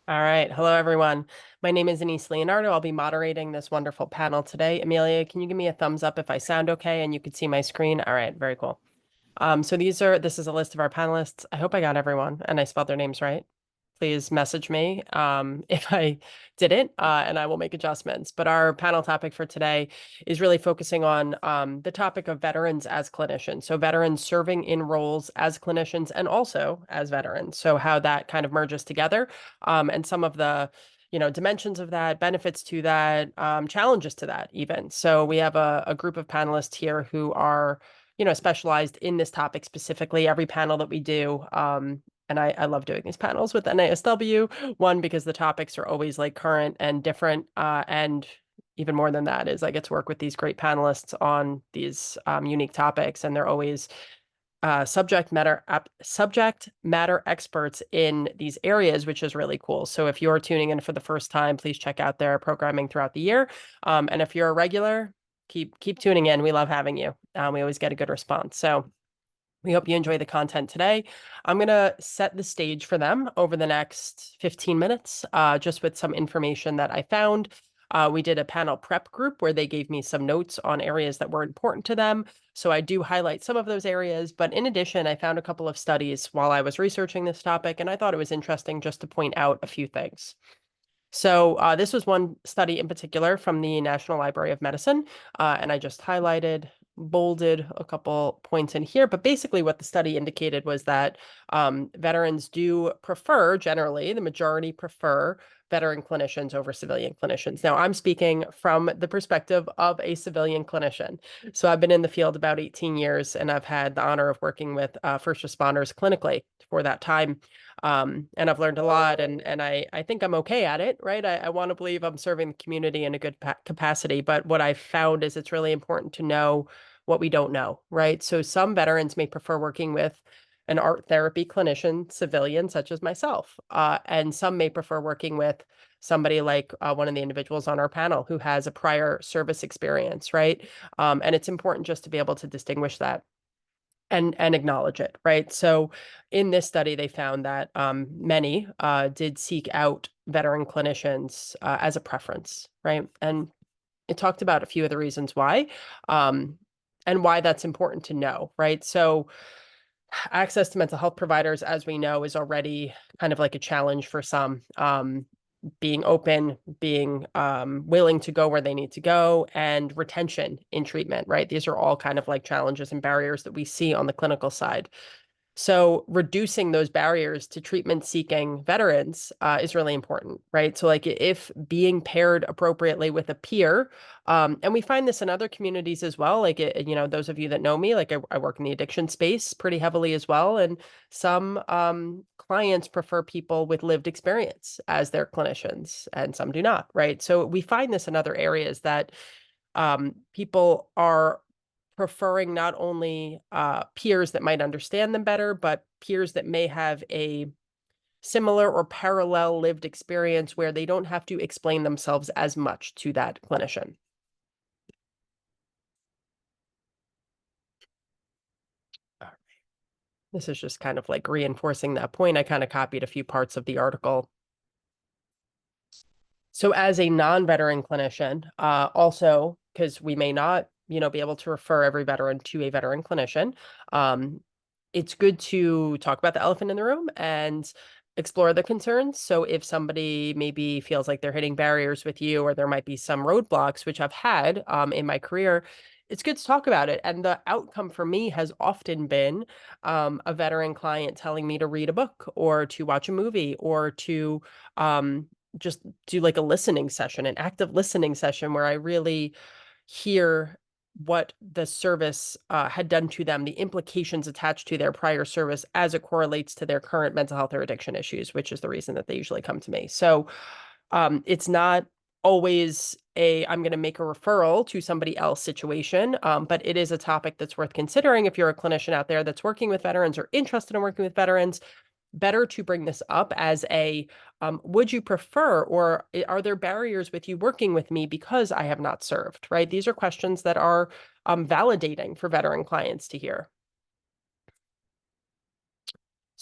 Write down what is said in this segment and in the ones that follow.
All right. Hello, everyone. My name is Leonardo. I'll be moderating this wonderful panel today. Amelia, can you give me a thumbs up if I sound okay and you can see my screen? All right. Very cool. So this is a list of our panelists. I hope I got everyone and I spelled their names right. Please message me if I didn't, and I will make adjustments. But our panel topic for today is really focusing on the topic of veterans as clinicians. So veterans serving in roles as clinicians and also as veterans. So how that kind of merges together, and some of the dimensions of that, benefits to that, challenges to that even. So we have a group of panelists here who are specialized in this topic specifically. Every panel that we do, and I love doing these panels with NASW, one, because the topics are always like current and different. And even more than that is I get to work with these great panelists on these unique topics, and they're always subject matter experts in these areas, which is really cool. So if you're tuning in for the first time, please check out their programming throughout the year. And if you're a regular, keep tuning in. We love having you. We always get a good response. So we hope you enjoy the content today. I'm going to set the stage for them over the next 15 minutes, just with some information that I found. We did a panel prep group where they gave me some notes on areas that were important to them. So I do highlight some of those areas. But in addition, I found a couple of studies while I was researching this topic, and I thought it was interesting just to point out a few things. So this was one study in particular from the National Library of Medicine, and I just bolded a couple points in here. But basically what the study indicated was that veterans do prefer, generally, the majority prefer veteran clinicians over civilian clinicians. Now, I'm speaking from the perspective of a civilian clinician. So I've been in the field about 18 years, and I've had the honor of working with first responders clinically for that time. And I've learned a lot, and I think I'm okay at it, right? I want to believe I'm serving the community in a good capacity, but what I've found is it's really important to know what we don't know, right? So some veterans may prefer working with an art therapy clinician, civilian, such as myself, and some may prefer working with somebody like one of the individuals on our panel who has a prior service experience, right? And it's important just to be able to distinguish that and acknowledge it, right? So in this study, they found that many did seek out veteran clinicians as a preference, right? And it talked about a few of the reasons why, and why that's important to know, right? So access to mental health providers, as we know, is already kind of like a challenge for some. Being open, being willing to go where they need to go, and retention in treatment, right? These are all kind of like challenges and barriers that we see on the clinical side. So reducing those barriers to treatment-seeking veterans is really important, right? So like if being paired appropriately with a peer, and we find this in other communities as well, like, those of you that know me, like I work in the addiction space pretty heavily as well, and some clients prefer people with lived experience as their clinicians, and some do not, right? So we find this in other areas that people are preferring not only peers that might understand them better, but peers that may have a similar or parallel lived experience where they don't have to explain themselves as much to that clinician. All right. This is just kind of like reinforcing that point. I kind of copied a few parts of the article. So as a non-veteran clinician, also, because we may not be able to refer every veteran to a veteran clinician. It's good to talk about the elephant in the room and explore the concerns. So if somebody maybe feels like they're hitting barriers with you, or there might be some roadblocks, which I've had in my career, it's good to talk about it. And the outcome for me has often been a veteran client telling me to read a book or to watch a movie or to just do like a listening session, an active listening session where I really hear what the service had done to them, the implications attached to their prior service as it correlates to their current mental health or addiction issues, which is the reason that they usually come to me. So it's not always I'm going to make a referral to somebody else situation, but it is a topic that's worth considering if you're a clinician out there that's working with veterans or interested in working with veterans. Better to bring this up as would you prefer, or are there barriers with you working with me because I have not served, right? These are questions that are validating for veteran clients to hear.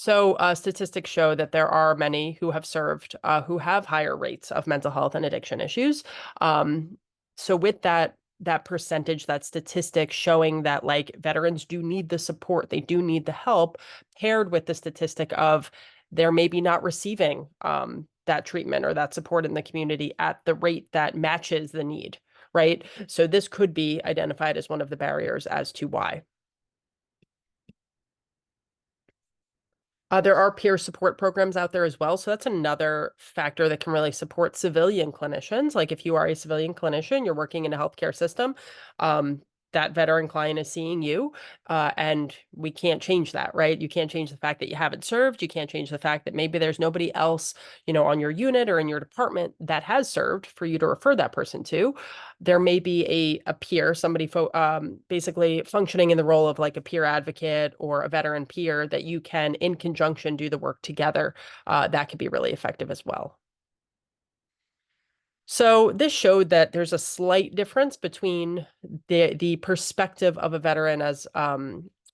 So statistics show that there are many who have served who have higher rates of mental health and addiction issues. So with that percentage, that statistic showing that like veterans do need the support, they do need the help, paired with the statistic of they're maybe not receiving that treatment or that support in the community at the rate that matches the need, right? So this could be identified as one of the barriers as to why. There are peer support programs out there as well. So that's another factor that can really support civilian clinicians. Like if you are a civilian clinician, you're working in a healthcare system, that veteran client is seeing you, and we can't change that, right? You can't change the fact that you haven't served. You can't change the fact that maybe there's nobody else, on your unit or in your department that has served for you to refer that person to. There may be a peer, somebody basically functioning in the role of like a peer advocate or a veteran peer that you can, in conjunction, do the work together. That could be really effective as well. So this showed that there's a slight difference between the perspective of a veteran as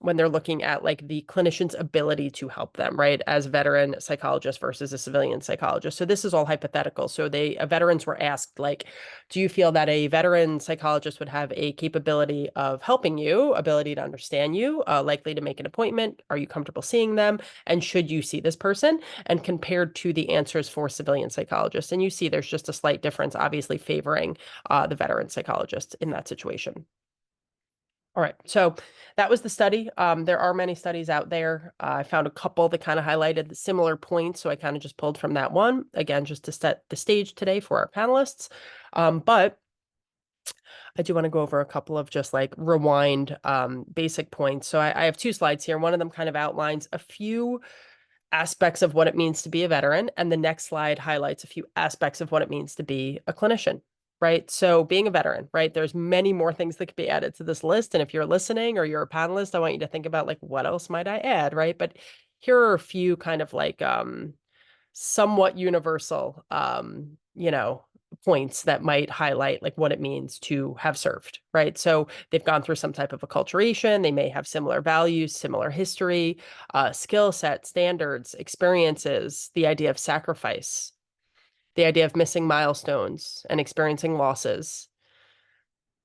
when they're looking at like the clinician's ability to help them, right? As a veteran psychologist versus a civilian psychologist. So this is all hypothetical. So veterans were asked like, do you feel that a veteran psychologist would have a capability of helping you, ability to understand you, likely to make an appointment? Are you comfortable seeing them? And should you see this person? And compared to the answers for civilian psychologists. And you see there's just a slight difference, obviously favoring the veteran psychologist in that situation. All right, so that was the study. There are many studies out there. I found a couple that kind of highlighted the similar points, so I kind of just pulled from that one, again, just to set the stage today for our panelists. But I do want to go over a couple of just like rewind basic points. So I have two slides here. One of them kind of outlines a few aspects of what it means to be a veteran, and the next slide highlights a few aspects of what it means to be a clinician. Right. So being a veteran, right, there's many more things that could be added to this list. And if you're listening or you're a panelist, I want you to think about like, what else might I add? Right. But here are a few kind of like somewhat universal, points that might highlight like what it means to have served, right? So they've gone through some type of acculturation. They may have similar values, similar history, skill set, standards, experiences, the idea of sacrifice, the idea of missing milestones and experiencing losses,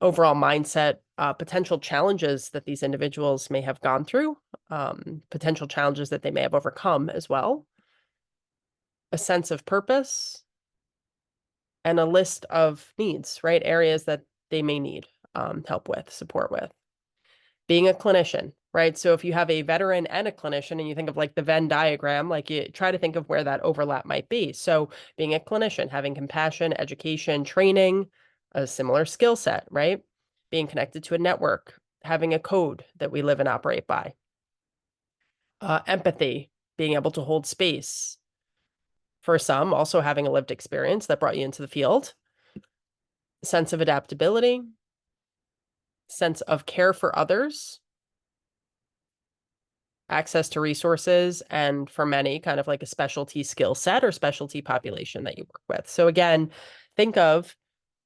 overall mindset, potential challenges that these individuals may have gone through, potential challenges that they may have overcome as well, a sense of purpose, and a list of needs, right? Areas that they may need help with, support with. Being a clinician, right? So if you have a veteran and a clinician and you think of like the Venn diagram, like you try to think of where that overlap might be. So being a clinician, having compassion, education, training, a similar skill set, right? Being connected to a network, having a code that we live and operate by. Empathy, being able to hold space. For some, also having a lived experience that brought you into the field. Sense of adaptability, sense of care for others, access to resources, and for many, kind of like a specialty skill set or specialty population that you work with. So again, think of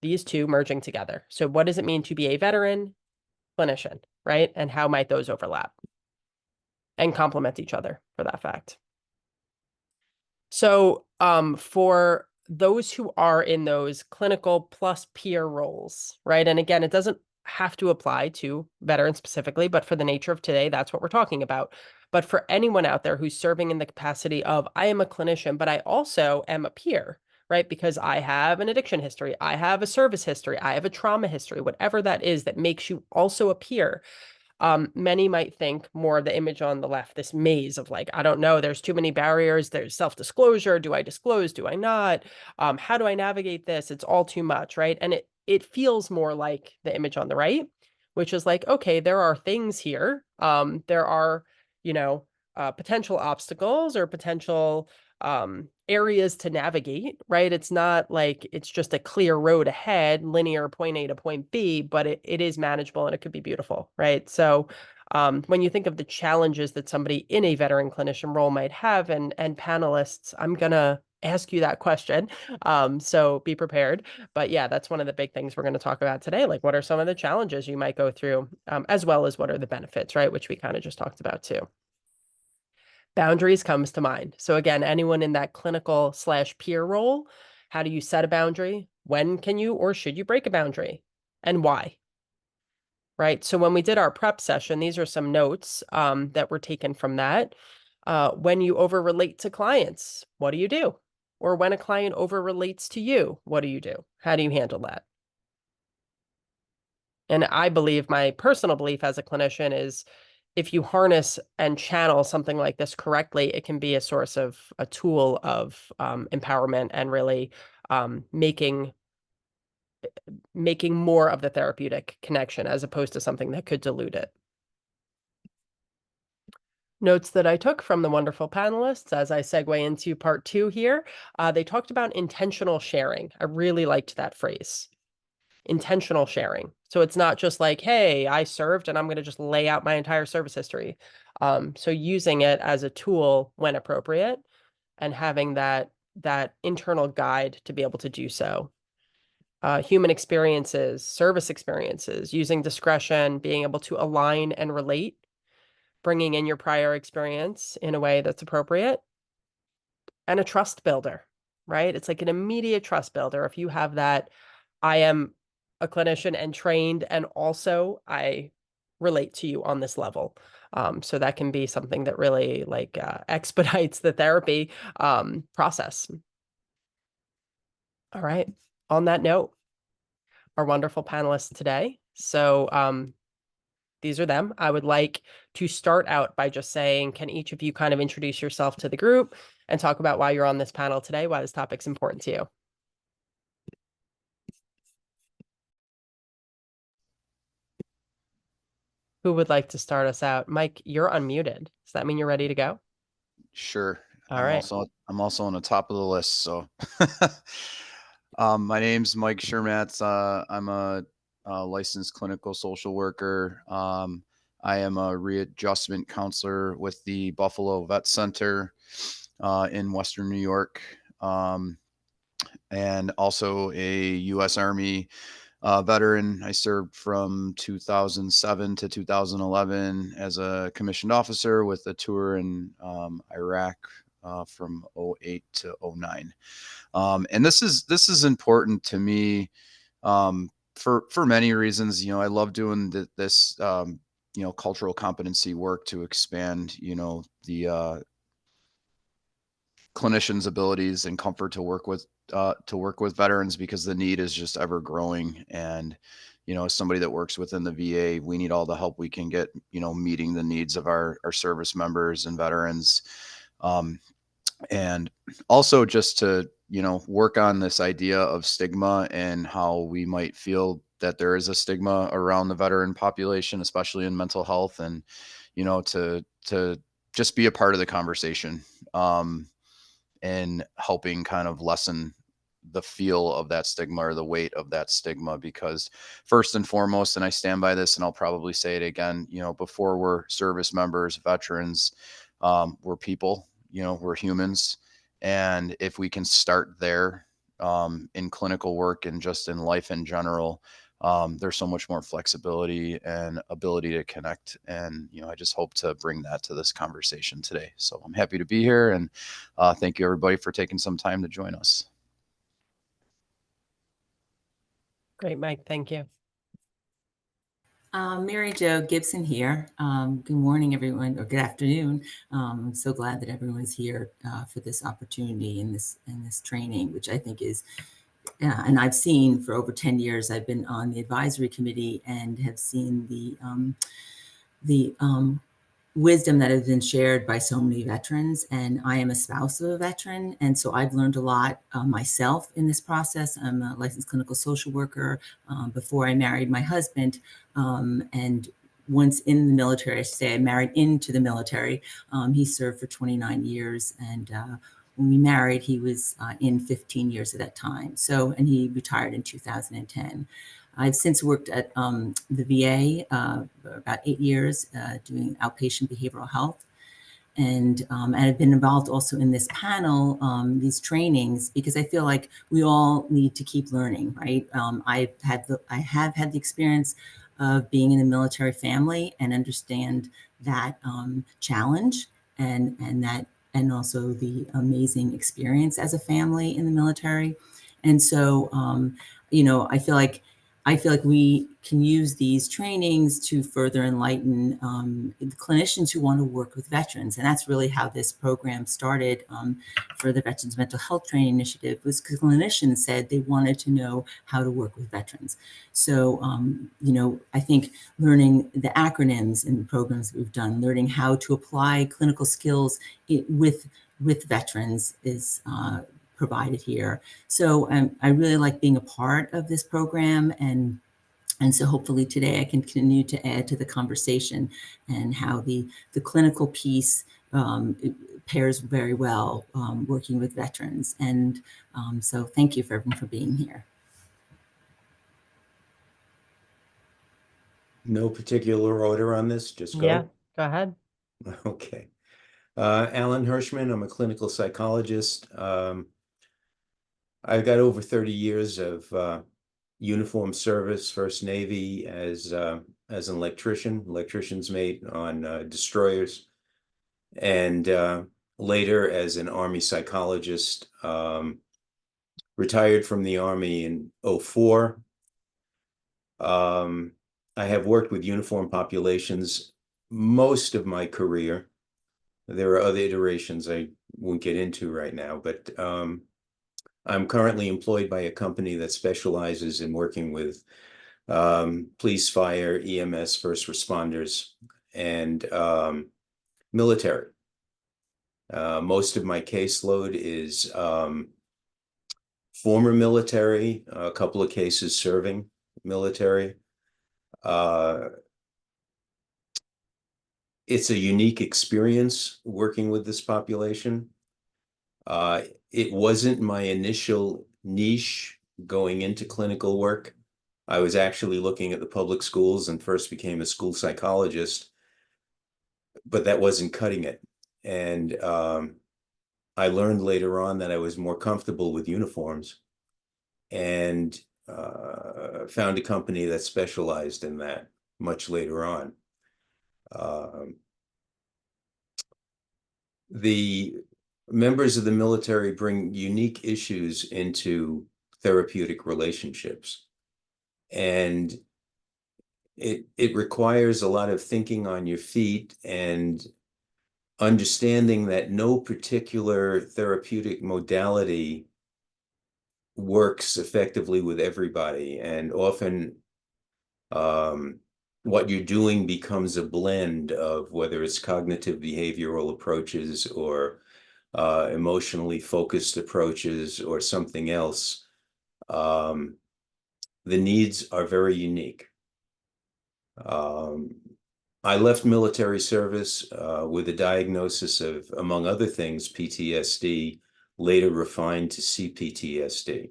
these two merging together. So what does it mean to be a veteran clinician, right? And how might those overlap and complement each other for that fact? So for those who are in those clinical plus peer roles, right? And again, it doesn't have to apply to veterans specifically, but for the nature of today, that's what we're talking about. But for anyone out there who's serving in the capacity of, I am a clinician, but I also am a peer, right? Because I have an addiction history, I have a service history, I have a trauma history, whatever that is that makes you also a peer. Many might think more of the image on the left, this maze of like, I don't know, there's too many barriers. There's self-disclosure. Do I disclose? Do I not? How do I navigate this? It's all too much, right? And it feels more like the image on the right, which is like, okay, there are things here. There are, potential obstacles or potential areas to navigate, right? It's not like it's just a clear road ahead, linear point A to point B, but it is manageable and it could be beautiful, right? So when you think of the challenges that somebody in a veteran clinician role might have, and panelists, I'm gonna ask you that question. So be prepared. But yeah, that's one of the big things we're going to talk about today. Like, what are some of the challenges you might go through, as well as what are the benefits, right? Which we kind of just talked about too. Boundaries comes to mind. So again, anyone in that clinical/peer role, how do you set a boundary? When can you or should you break a boundary? And why? Right. So when we did our prep session, these are some notes that were taken from that. When you over relate to clients, what do you do? Or when a client over relates to you, what do you do? How do you handle that? And I believe, my personal belief as a clinician is, if you harness and channel something like this correctly, it can be a source of a tool of empowerment and really making more of the therapeutic connection, as opposed to something that could dilute it. Notes that I took from the wonderful panelists as I segue into part 2 here. They talked about intentional sharing. I really liked that phrase. Intentional sharing. So it's not just like, hey, I served and I'm going to just lay out my entire service history. So using it as a tool when appropriate, and having that internal guide to be able to do so. Human experiences, service experiences, using discretion, being able to align and relate, bringing in your prior experience in a way that's appropriate, and a trust builder, right? It's like an immediate trust builder. If you have that, I am a clinician and trained, and also I relate to you on this level. So that can be something that really like expedites the therapy process. All right. On that note, our wonderful panelists today. So these are them. I would like to start out by just saying, can each of you kind of introduce yourself to the group and talk about why you're on this panel today, why this topic's important to you? Who would like to start us out? Mike, you're unmuted. Does that mean you're ready to go? Sure. All right. I'm also on the top of the list. So, my name's Mike Shermatz. I'm a licensed clinical social worker. I am a readjustment counselor with the Buffalo Vet Center in Western New York, and also a U.S. Army veteran. I served from 2007 to 2011 as a commissioned officer with a tour in Iraq from 08 to 09. And this is important to me for many reasons. You know, I love doing this cultural competency work to expand the clinicians' abilities and comfort to work with veterans, because the need is just ever growing. And as somebody that works within the VA, we need all the help we can get, meeting the needs of our service members and veterans. And also just to work on this idea of stigma and how we might feel that there is a stigma around the veteran population, especially in mental health, and to just be a part of the conversation. And helping kind of lessen the feel of that stigma or the weight of that stigma. Because first and foremost, and I stand by this and I'll probably say it again, before we're service members, veterans, we're people, we're humans. And if we can start there in clinical work and just in life in general, there's so much more flexibility and ability to connect. And, I just hope to bring that to this conversation today. So I'm happy to be here, and thank you everybody for taking some time to join us. Great, Mike. Thank you. Mary Jo Gibson here. Good morning, everyone, or good afternoon. I'm so glad that everyone's here for this opportunity and this training, which I think is, and I've seen for over 10 years. I've been on the advisory committee and have seen the wisdom that has been shared by so many veterans. And I am a spouse of a veteran, and so I've learned a lot myself in this process. I'm a licensed clinical social worker before I married my husband, and once in the military, I should say, I married into the military. He served for 29 years, and when we married, he was in 15 years at that time. So, and he retired in 2010. I've since worked at the VA for about 8 years doing outpatient behavioral health. And I've been involved also in this panel, these trainings, because I feel like we all need to keep learning, right? I have had the experience of being in a military family and understand that challenge and also the amazing experience as a family in the military. And so, I feel like we can use these trainings to further enlighten the clinicians who want to work with veterans. And that's really how this program started for the Veterans Mental Health Training Initiative, was because clinicians said they wanted to know how to work with veterans. So, I think learning the acronyms in the programs that we've done, learning how to apply clinical skills with veterans is provided here. So I really like being a part of this program, and so hopefully today I can continue to add to the conversation and how the clinical piece pairs very well working with veterans. And so thank you for everyone for being here. No particular order on this, just go. Yeah, go ahead. Okay. Alan Hirschman, I'm a clinical psychologist. I've got over 30 years of uniform service, first Navy as an electrician's mate on destroyers, and later as an Army psychologist. Retired from the Army in 2004. I have worked with uniform populations most of my career. There are other iterations I won't get into right now, but I'm currently employed by a company that specializes in working with police, fire, EMS, first responders, and military. Most of my caseload is former military, a couple of cases serving military. It's a unique experience working with this population. It wasn't my initial niche going into clinical work. I was actually looking at the public schools and first became a school psychologist, but that wasn't cutting it. And I learned later on that I was more comfortable with uniforms, and found a company that specialized in that much later on. The members of the military bring unique issues into therapeutic relationships, and it requires a lot of thinking on your feet and understanding that no particular therapeutic modality works effectively with everybody, and often what you're doing becomes a blend of whether it's cognitive behavioral approaches or emotionally focused approaches or something else. The needs are very unique. I left military service with a diagnosis of, among other things, PTSD, later refined to CPTSD.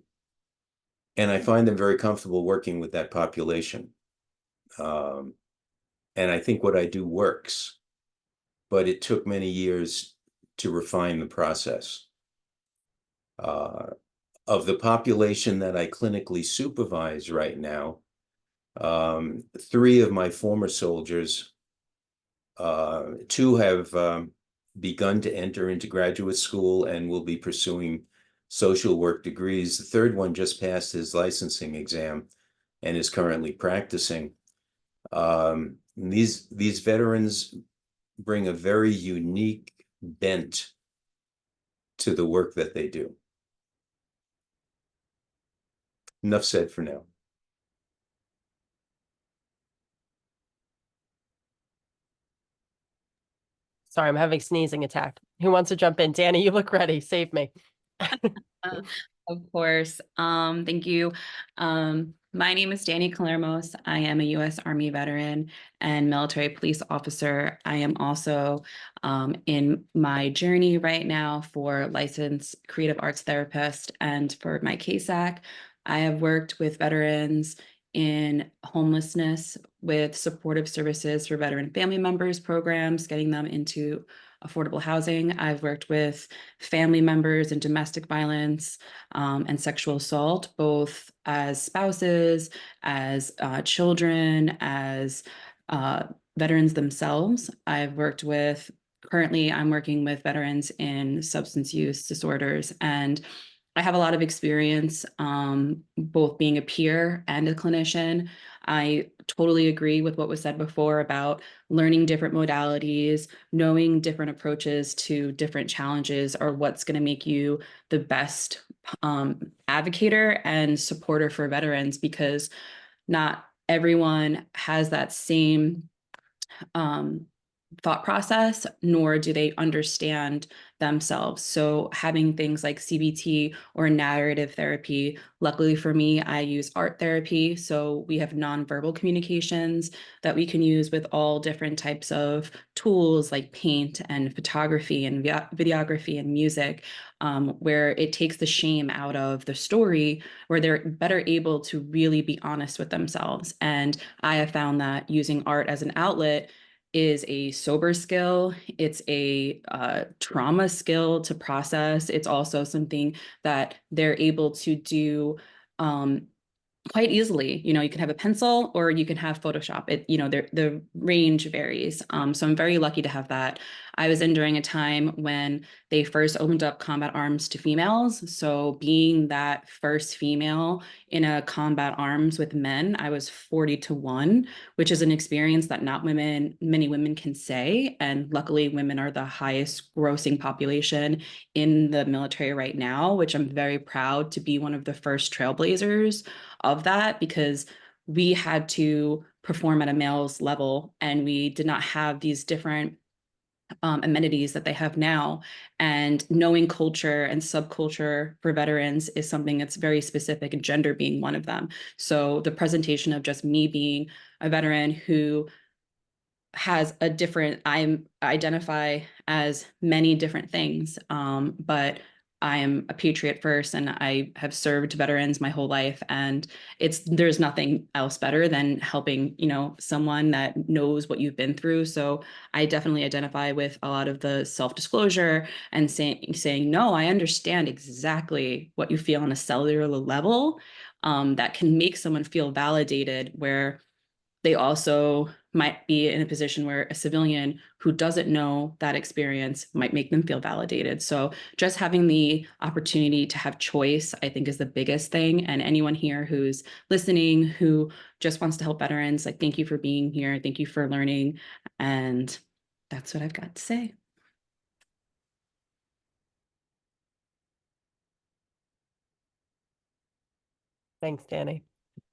And I find them very comfortable working with that population. And I think what I do works, but it took many years to refine the process. Of the population that I clinically supervise right now, 3 of my former soldiers, 2 have begun to enter into graduate school and will be pursuing social work degrees. The 3rd one just passed his licensing exam and is currently practicing. These veterans bring a very unique bent to the work that they do. Enough said for now. Sorry, I'm having a sneezing attack. Who wants to jump in? Danny, you look ready. Save me. Of course. Thank you. My name is Danny Calermos. I am a U.S. Army veteran and military police officer. I am also in my journey right now for licensed creative arts therapist and for my CASAC. I have worked with veterans in homelessness with supportive services for veteran family members programs, getting them into affordable housing. I've worked with family members in domestic violence and sexual assault, both as spouses, as children, as veterans themselves. I've worked with currently I'm working with veterans in substance use disorders, and I have a lot of experience both being a peer and a clinician. I totally agree with what was said before about learning different modalities, knowing different approaches to different challenges are what's going to make you the best advocator and supporter for veterans, because not everyone has that same thought process, nor do they understand themselves. So having things like CBT or narrative therapy, luckily for me, I use art therapy. So we have nonverbal communications that we can use with all different types of tools like paint and photography and videography and music, where it takes the shame out of the story, where they're better able to really be honest with themselves. And I have found that using art as an outlet is a sober skill. It's a trauma skill to process. It's also something that they're able to do quite easily. You know, you can have a pencil or you can have Photoshop. It, you know, the range varies. So I'm very lucky to have that. I was in during a time when they first opened up combat arms to females. So being that first female in a combat arms with men, I was 40-1, which is an experience that not many women can say. And luckily women are the highest grossing population in the military right now, which I'm very proud to be one of the first trailblazers of that, because we had to perform at a male's level and we did not have these different amenities that they have now. And knowing culture and subculture for veterans is something that's very specific, and gender being one of them. So the presentation of just me being a veteran who has a different, I identify as many different things, but I am a patriot first, and I have served veterans my whole life, and there's nothing else better than helping, you know, someone that knows what you've been through. So I definitely identify with a lot of the self-disclosure and saying, no, I understand exactly what you feel on a cellular level, that can make someone feel validated, where they also might be in a position where a civilian who doesn't know that experience might make them feel validated. So just having the opportunity to have choice, I think, is the biggest thing. And anyone here who's listening, who just wants to help veterans, like, thank you for being here. Thank you for learning. And that's what I've got to say. Thanks, Danny.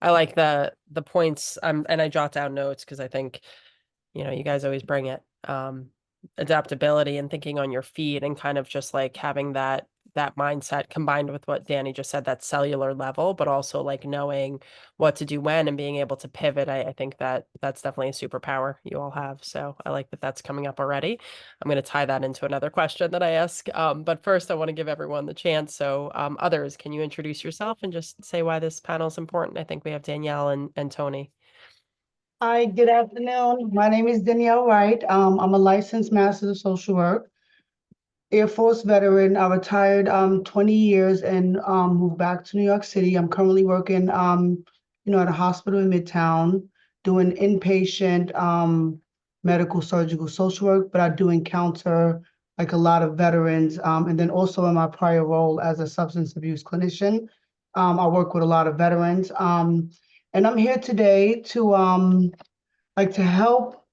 I like the points, and I jot down notes because I think, you know, you guys always bring it. Adaptability and thinking on your feet, and kind of just like having that mindset combined with what Danny just said, that cellular level, but also like knowing what to do when and being able to pivot. I think that that's definitely a superpower you all have. So I like that that's coming up already. I'm going to tie that into another question that I ask. But first I want to give everyone the chance. So others, can you introduce yourself and just say why this panel is important? I think we have Danielle and Tony. Hi, good afternoon. My name is Danielle Wright. I'm a licensed master of social work, Air Force veteran. I retired 20 years and moved back to New York City. I'm currently working at a hospital in Midtown, doing inpatient medical, surgical, social work, but I do encounter like a lot of veterans. And then also in my prior role as a substance abuse clinician, I work with a lot of veterans. And I'm here today to to help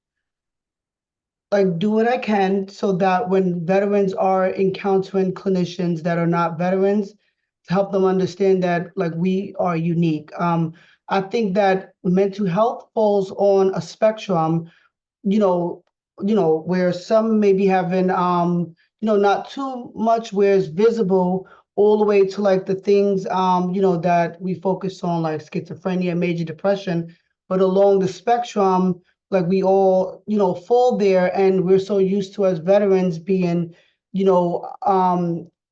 do what I can so that when veterans are encountering clinicians that are not veterans, to help them understand that we are unique. I think that mental health falls on a spectrum, where some may be having not too much where it's visible, all the way to the things that we focus on, like schizophrenia, major depression, but along the spectrum, we all fall there, and we're so used to, as veterans, being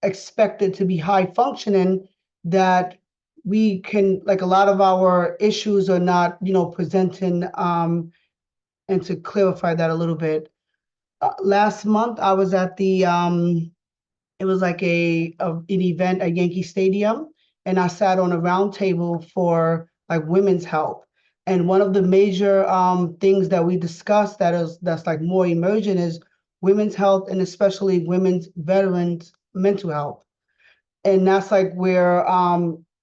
expected to be high functioning, that we can, a lot of our issues are not presenting. And to clarify that a little bit, last month I was at the it was like an event at Yankee Stadium, and I sat on a round table for women's health. And one of the major things that we discussed that's more emergent is women's health and especially women's veterans mental health. And that's like where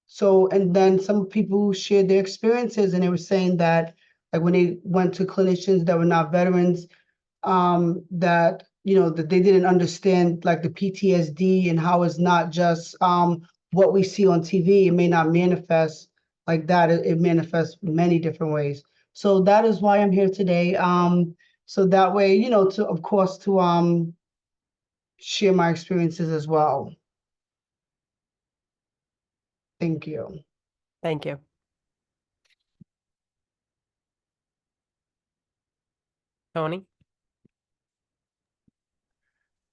so, and then some people shared their experiences and they were saying that like when they went to clinicians that were not veterans, that that they didn't understand like the PTSD and how it's not just what we see on TV. It may not manifest like that. It manifests many different ways. So that is why I'm here today. So that way, to of course to share my experiences as well. Thank you. Thank you. Tony?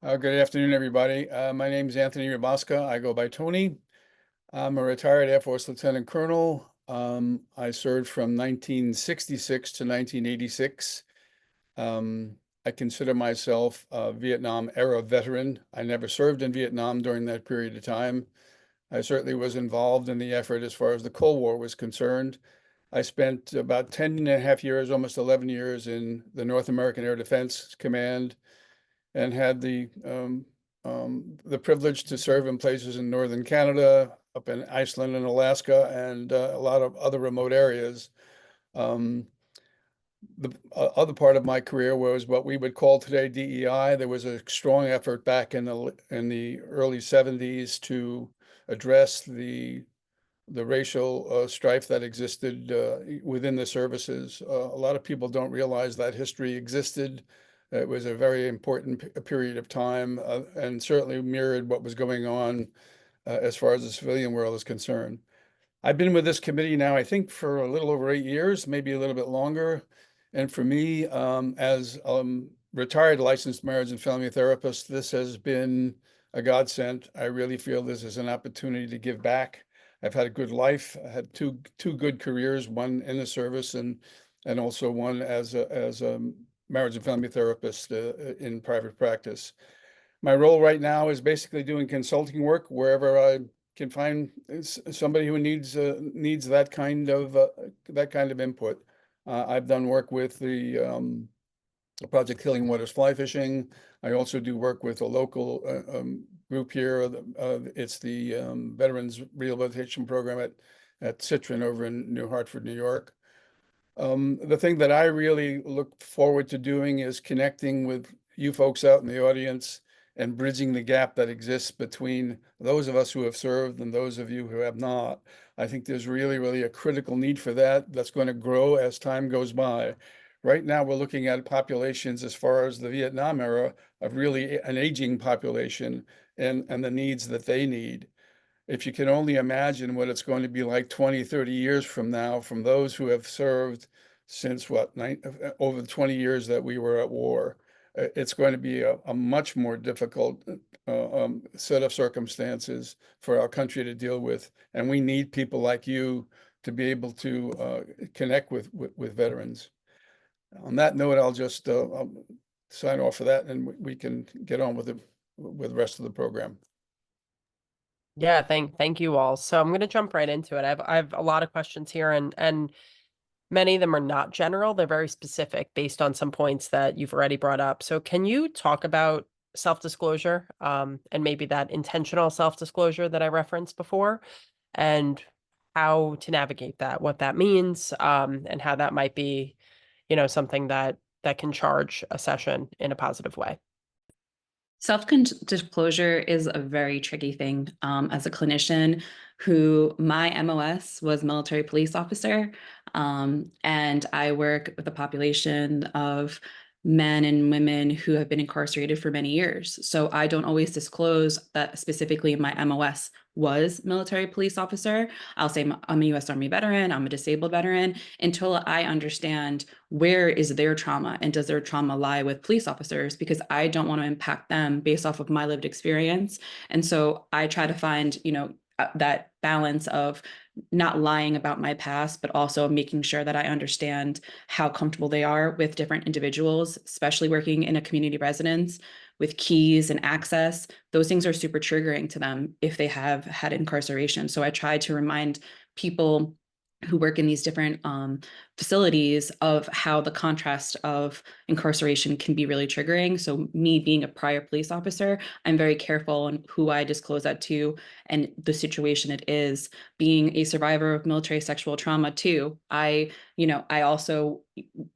Good afternoon, everybody. My name is Anthony Raboska. I go by Tony. I'm a retired Air Force Lieutenant Colonel. I served from 1966 to 1986. I consider myself a Vietnam era veteran. I never served in Vietnam during that period of time. I certainly was involved in the effort as far as the Cold War was concerned. I spent about 10 and a half years, almost 11 years in the North American Air Defense Command, and had the privilege to serve in places in northern Canada, up in Iceland and Alaska, and a lot of other remote areas. The other part of my career was what we would call today DEI. There was a strong effort back in the early 70s to address the racial strife that existed within the services. A lot of people don't realize that history existed. It was a very important period of time and certainly mirrored what was going on as far as the civilian world is concerned. I've been with this committee now, I think, for a little over 8 years, maybe a little bit longer. And for me, as retired licensed marriage and family therapist, this has been a godsend. I really feel this is an opportunity to give back. I've had a good life. I had two good careers, one in the service and also one as a marriage and family therapist in private practice. My role right now is basically doing consulting work wherever I can find somebody who needs that kind of input. I've done work with the Project Killing Waters Fly Fishing. I also do work with a local group here. It's the Veterans Rehabilitation Program at Citron over in New Hartford, New York. The thing that I really look forward to doing is connecting with you folks out in the audience and bridging the gap that exists between those of us who have served and those of you who have not. I think there's really, really a critical need for that that's going to grow as time goes by. Right now, we're looking at populations as far as the Vietnam era of really an aging population and the needs that they need. If you can only imagine what it's going to be like 20, 30 years from now, from those who have served since over the 20 years that we were at war, it's going to be a much more difficult set of circumstances for our country to deal with. And we need people like you to be able to connect with veterans. On that note, I'll just sign off for that, and we can get on with the rest of the program. Yeah, thank you all. So I'm going to jump right into it. I have a lot of questions here, and many of them are not general. They're very specific based on some points that you've already brought up. So can you talk about self-disclosure and maybe that intentional self-disclosure that I referenced before, and how to navigate that, what that means, and how that might be, something that can charge a session in a positive way? Self-disclosure is a very tricky thing. As a clinician who my MOS was military police officer, and I work with a population of men and women who have been incarcerated for many years. So I don't always disclose that specifically my MOS was military police officer. I'll say I'm a U.S. Army veteran, I'm a disabled veteran, until I understand where is their trauma and does their trauma lie with police officers, because I don't want to impact them based off of my lived experience. And so I try to find, that balance of not lying about my past, but also making sure that I understand how comfortable they are with different individuals, especially working in a community residence with keys and access. Those things are super triggering to them if they have had incarceration. So I try to remind people who work in these different facilities of how the contrast of incarceration can be really triggering. So me being a prior police officer, I'm very careful on who I disclose that to and the situation it is. Being a survivor of military sexual trauma too, I also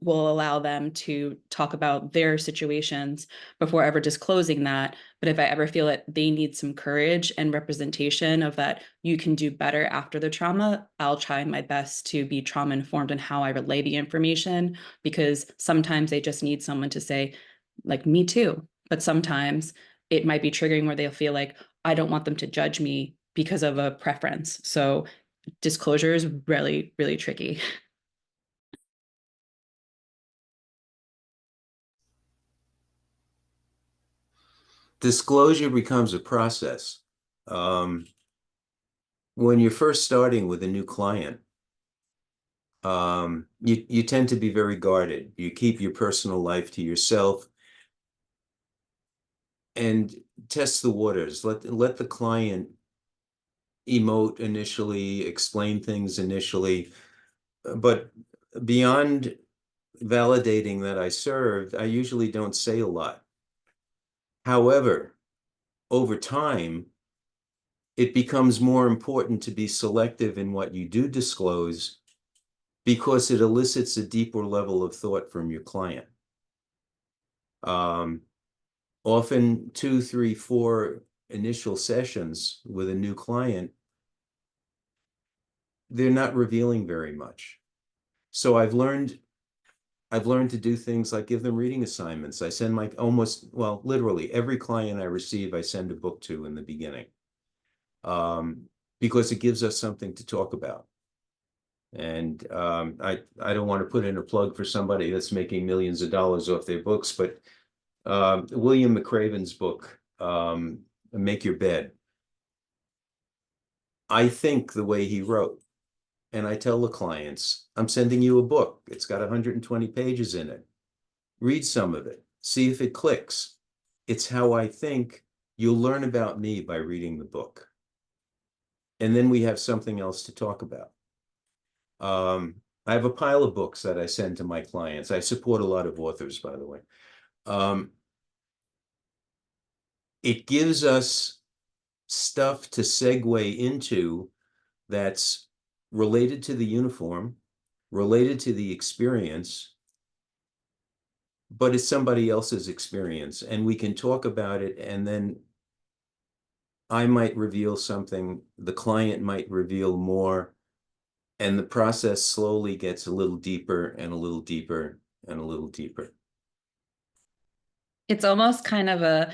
will allow them to talk about their situations before ever disclosing that. But if I ever feel that they need some courage and representation of that you can do better after the trauma, I'll try my best to be trauma informed in how I relay the information, because sometimes they just need someone to say, like, me too. But sometimes it might be triggering where they'll feel like, I don't want them to judge me because of a preference. So disclosure is really, really tricky. Disclosure becomes a process. When you're first starting with a new client, you tend to be very guarded. You keep your personal life to yourself and test the waters. Let the client emote initially, explain things initially, but beyond validating that I served, I usually don't say a lot. However, over time, it becomes more important to be selective in what you do disclose, because it elicits a deeper level of thought from your client. Often 2, 3, 4 initial sessions with a new client, they're not revealing very much. So I've learned to do things like give them reading assignments. I send literally every client I receive, I send a book to in the beginning, because it gives us something to talk about. And I don't want to put in a plug for somebody that's making millions of dollars off their books, but William McRaven's book, Make Your Bed, I think the way he wrote. And I tell the clients, I'm sending you a book. It's got 120 pages in it. Read some of it. See if it clicks. It's how I think. You'll learn about me by reading the book. And then we have something else to talk about. I have a pile of books that I send to my clients. I support a lot of authors, by the way. It gives us stuff to segue into that's related to the uniform, related to the experience, but it's somebody else's experience, and we can talk about it, and then I might reveal something, the client might reveal more, and the process slowly gets a little deeper and a little deeper and a little deeper. It's almost kind of a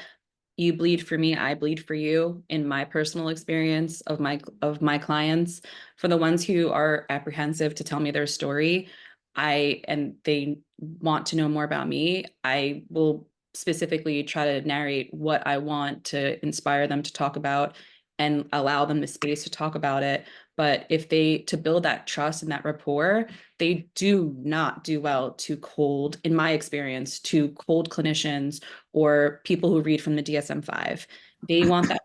you bleed for me, I bleed for you in my personal experience of my clients. For the ones who are apprehensive to tell me their story, and they want to know more about me, I will specifically try to narrate what I want to inspire them to talk about and allow them the space to talk about it. But to build that trust and that rapport, they do not do well in my experience, to cold clinicians or people who read from the DSM-5. They want that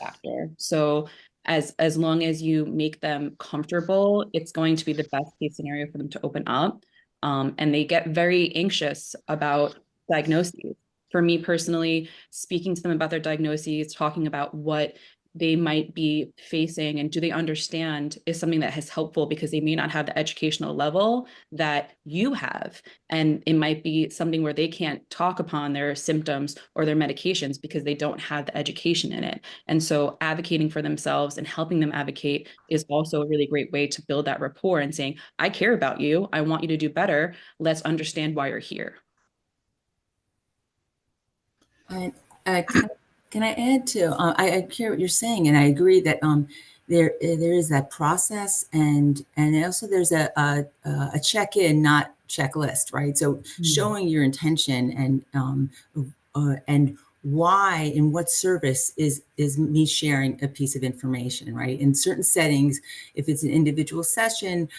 factor. So as long as you make them comfortable, it's going to be the best case scenario for them to open up. And they get very anxious about diagnoses. For me personally, speaking to them about their diagnoses, talking about what they might be facing and do they understand is something that is helpful, because they may not have the educational level that you have. And it might be something where they can't talk upon their symptoms or their medications because they don't have the education in it. And so advocating for themselves and helping them advocate is also a really great way to build that rapport and saying, I care about you. I want you to do better. Let's understand why you're here. Can I add to? I hear what you're saying, and I agree that there is that process, and also there's a check-in, not checklist, right? So showing your intention and why and what service is me sharing a piece of information, right? In certain settings, if it's an individual session,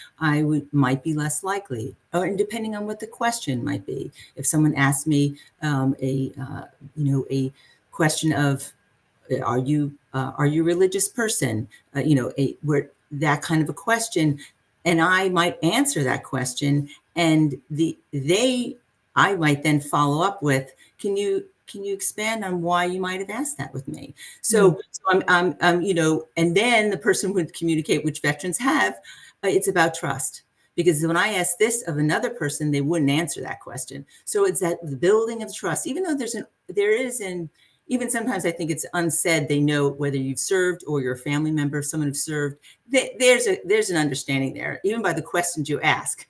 might be less likely, and depending on what the question might be. If someone asks me a question of, are you a religious person? Where that kind of a question, and I might answer that question, and I might then follow up with, can you expand on why you might have asked that with me? So I'm you know, and then the person would communicate, which veterans have. It's about trust, because when I ask this of another person, they wouldn't answer that question. So it's that the building of trust, even though even sometimes I think it's unsaid, they know whether you've served or you're a family member of someone who's served. There's an understanding there. Even by the questions you ask,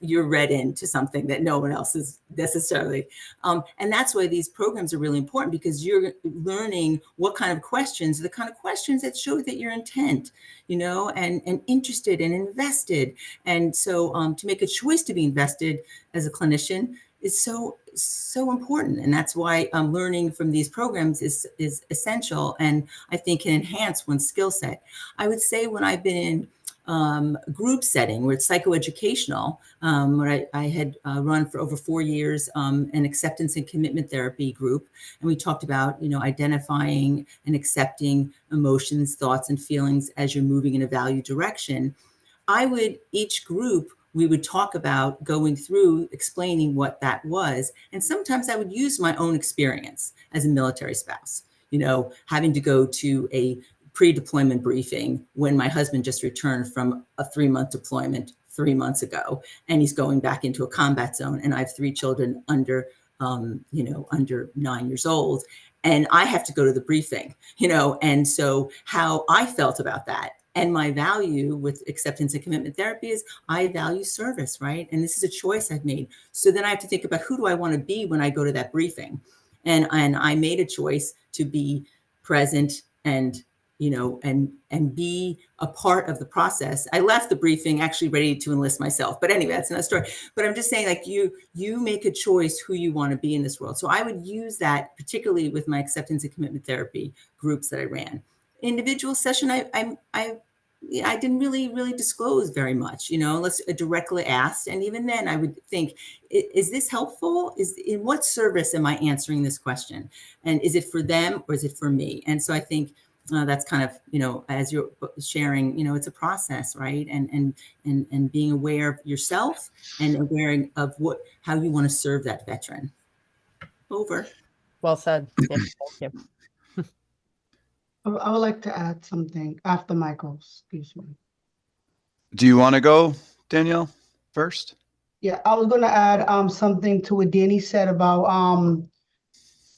you're read into something that no one else is necessarily. And that's why these programs are really important, because you're learning what kind of questions, the kind of questions that show that you're intent, you know, and interested and invested. And so to make a choice to be invested as a clinician is so important. And that's why learning from these programs is essential, and I think can enhance one's skill set. I would say when I've been in group setting where it's psychoeducational, where I had run for over 4 years an acceptance and commitment therapy group, and we talked about, you know, identifying and accepting emotions, thoughts, and feelings as you're moving in a value direction. Each group, we would talk about going through explaining what that was. And sometimes I would use my own experience as a military spouse, you know, having to go to a pre-deployment briefing when my husband just returned from a 3-month deployment 3 months ago, and he's going back into a combat zone. And I have 3 children under 9 years old. And I have to go to the briefing, you know, and so how I felt about that. And my value with acceptance and commitment therapy is I value service, right? And this is a choice I've made. So then I have to think about, who do I want to be when I go to that briefing? And I made a choice to be present and, you know, and be a part of the process. I left the briefing actually ready to enlist myself. But anyway, that's another story. But I'm just saying, like, you make a choice who you want to be in this world. So I would use that particularly with my acceptance and commitment therapy groups that I ran. Individual session, I didn't really disclose very much, you know, unless directly asked. And even then I would think, is this helpful? In what service am I answering this question? And is it for them or is it for me? And so I think that's kind of, you know, as you're sharing, you know, it's a process, right? And being aware of yourself and aware of how you want to serve that veteran. Over. Well said. Yeah, thank you. I would like to add something after Michael, excuse me. Do you want to go, Danielle, first? Yeah, I was gonna add something to what Danny said about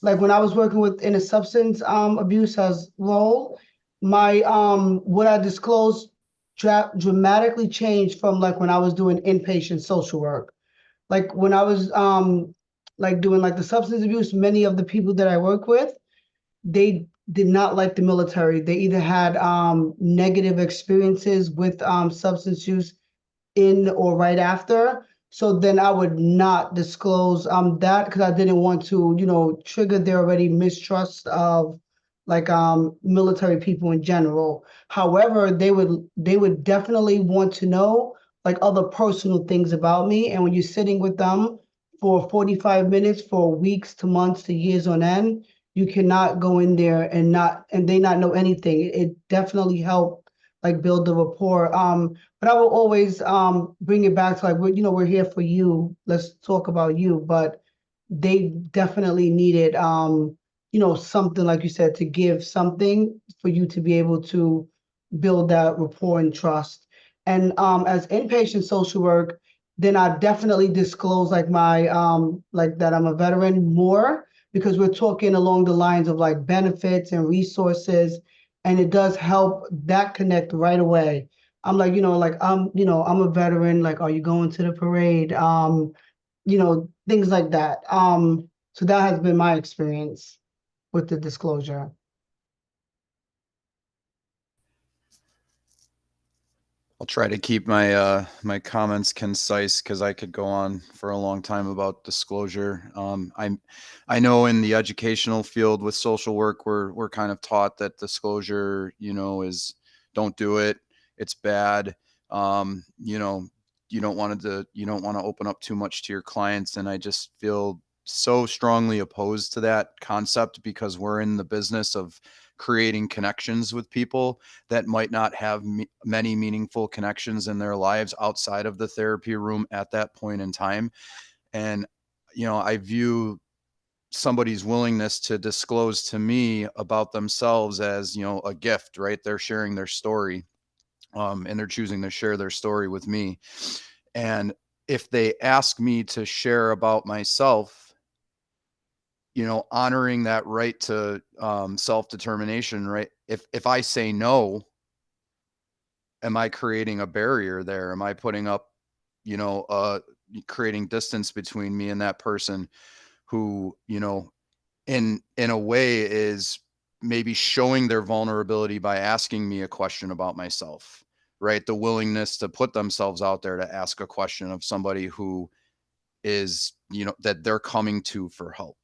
like when I was working in a substance abuse as role, my what I disclosed dramatically changed from like when I was doing inpatient social work. Like when I was like doing like the substance abuse, many of the people that I work with, they did not like the military. They either had negative experiences with substance use in or right after. So then I would not disclose that, because I didn't want to, you know, trigger their already mistrust of like military people in general. However, they would definitely want to know like other personal things about me. And when you're sitting with them for 45 minutes, for weeks to months to years on end, you cannot go in there and they not know anything. It definitely helped like build the rapport. But I will always bring it back to like, we're here for you. Let's talk about you. But they definitely needed, something, like you said, to give something for you to be able to build that rapport and trust. And as inpatient social work, then I definitely disclose like my, like that I'm a veteran more, because we're talking along the lines of like benefits and resources. And it does help that connect right away. I'm like, I'm a veteran. Like, are you going to the parade? Things like that. So that has been my experience with the disclosure. I'll try to keep my my comments concise, because I could go on for a long time about disclosure. I know in the educational field with social work, we're kind of taught that disclosure, is don't do it. It's bad. You don't want to open up too much to your clients, and I just feel so strongly opposed to that concept, because we're in the business of creating connections with people that might not have many meaningful connections in their lives outside of the therapy room at that point in time. And, I view somebody's willingness to disclose to me about themselves as, a gift, right? They're sharing their story, and they're choosing to share their story with me. And if they ask me to share about myself, honoring that right to self-determination, right? If I say no, am I creating a barrier there? Am I putting up, creating distance between me and that person who, in a way is maybe showing their vulnerability by asking me a question about myself, right? The willingness to put themselves out there to ask a question of somebody who is, that they're coming to for help.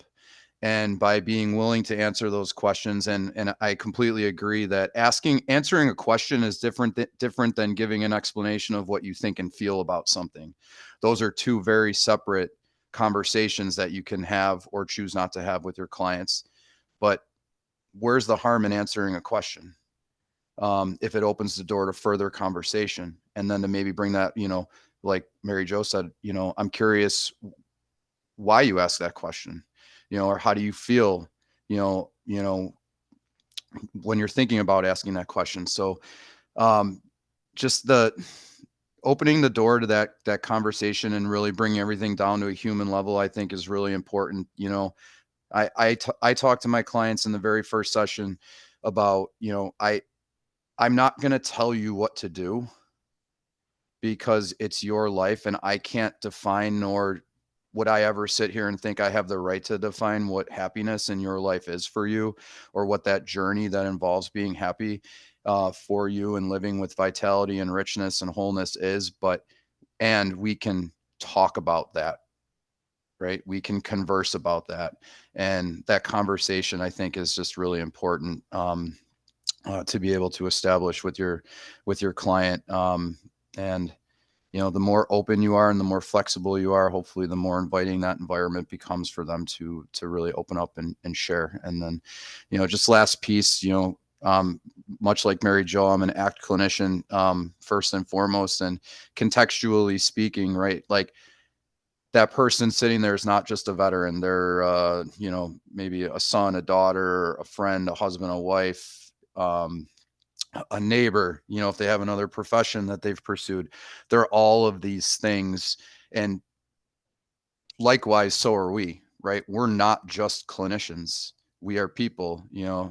And by being willing to answer those questions, and I completely agree that answering a question is different than giving an explanation of what you think and feel about something. Those are two very separate conversations that you can have or choose not to have with your clients. But where's the harm in answering a question? If it opens the door to further conversation, and then to maybe bring that, like Mary Jo said, I'm curious why you asked that question, or how do you feel, when you're thinking about asking that question. So just the opening the door to that conversation and really bringing everything down to a human level, I think is really important. I talk to my clients in the very first session about, I'm not going to tell you what to do because it's your life, and I can't define, nor would I ever sit here and think I have the right to define what happiness in your life is for you, or what that journey that involves being happy for you and living with vitality and richness and wholeness is. And we can talk about that, right? We can converse about that. And that conversation, I think, is just really important to be able to establish with your client. And the more open you are and the more flexible you are, hopefully the more inviting that environment becomes for them to really open up and share. And then, just last piece, much like Mary Jo, I'm an ACT clinician, first and foremost, and contextually speaking, right? Like, that person sitting there is not just a veteran. They're, maybe a son, a daughter, a friend, a husband, a wife, a neighbor, if they have another profession that they've pursued. They're all of these things. And likewise, so are we, right? We're not just clinicians. We are people,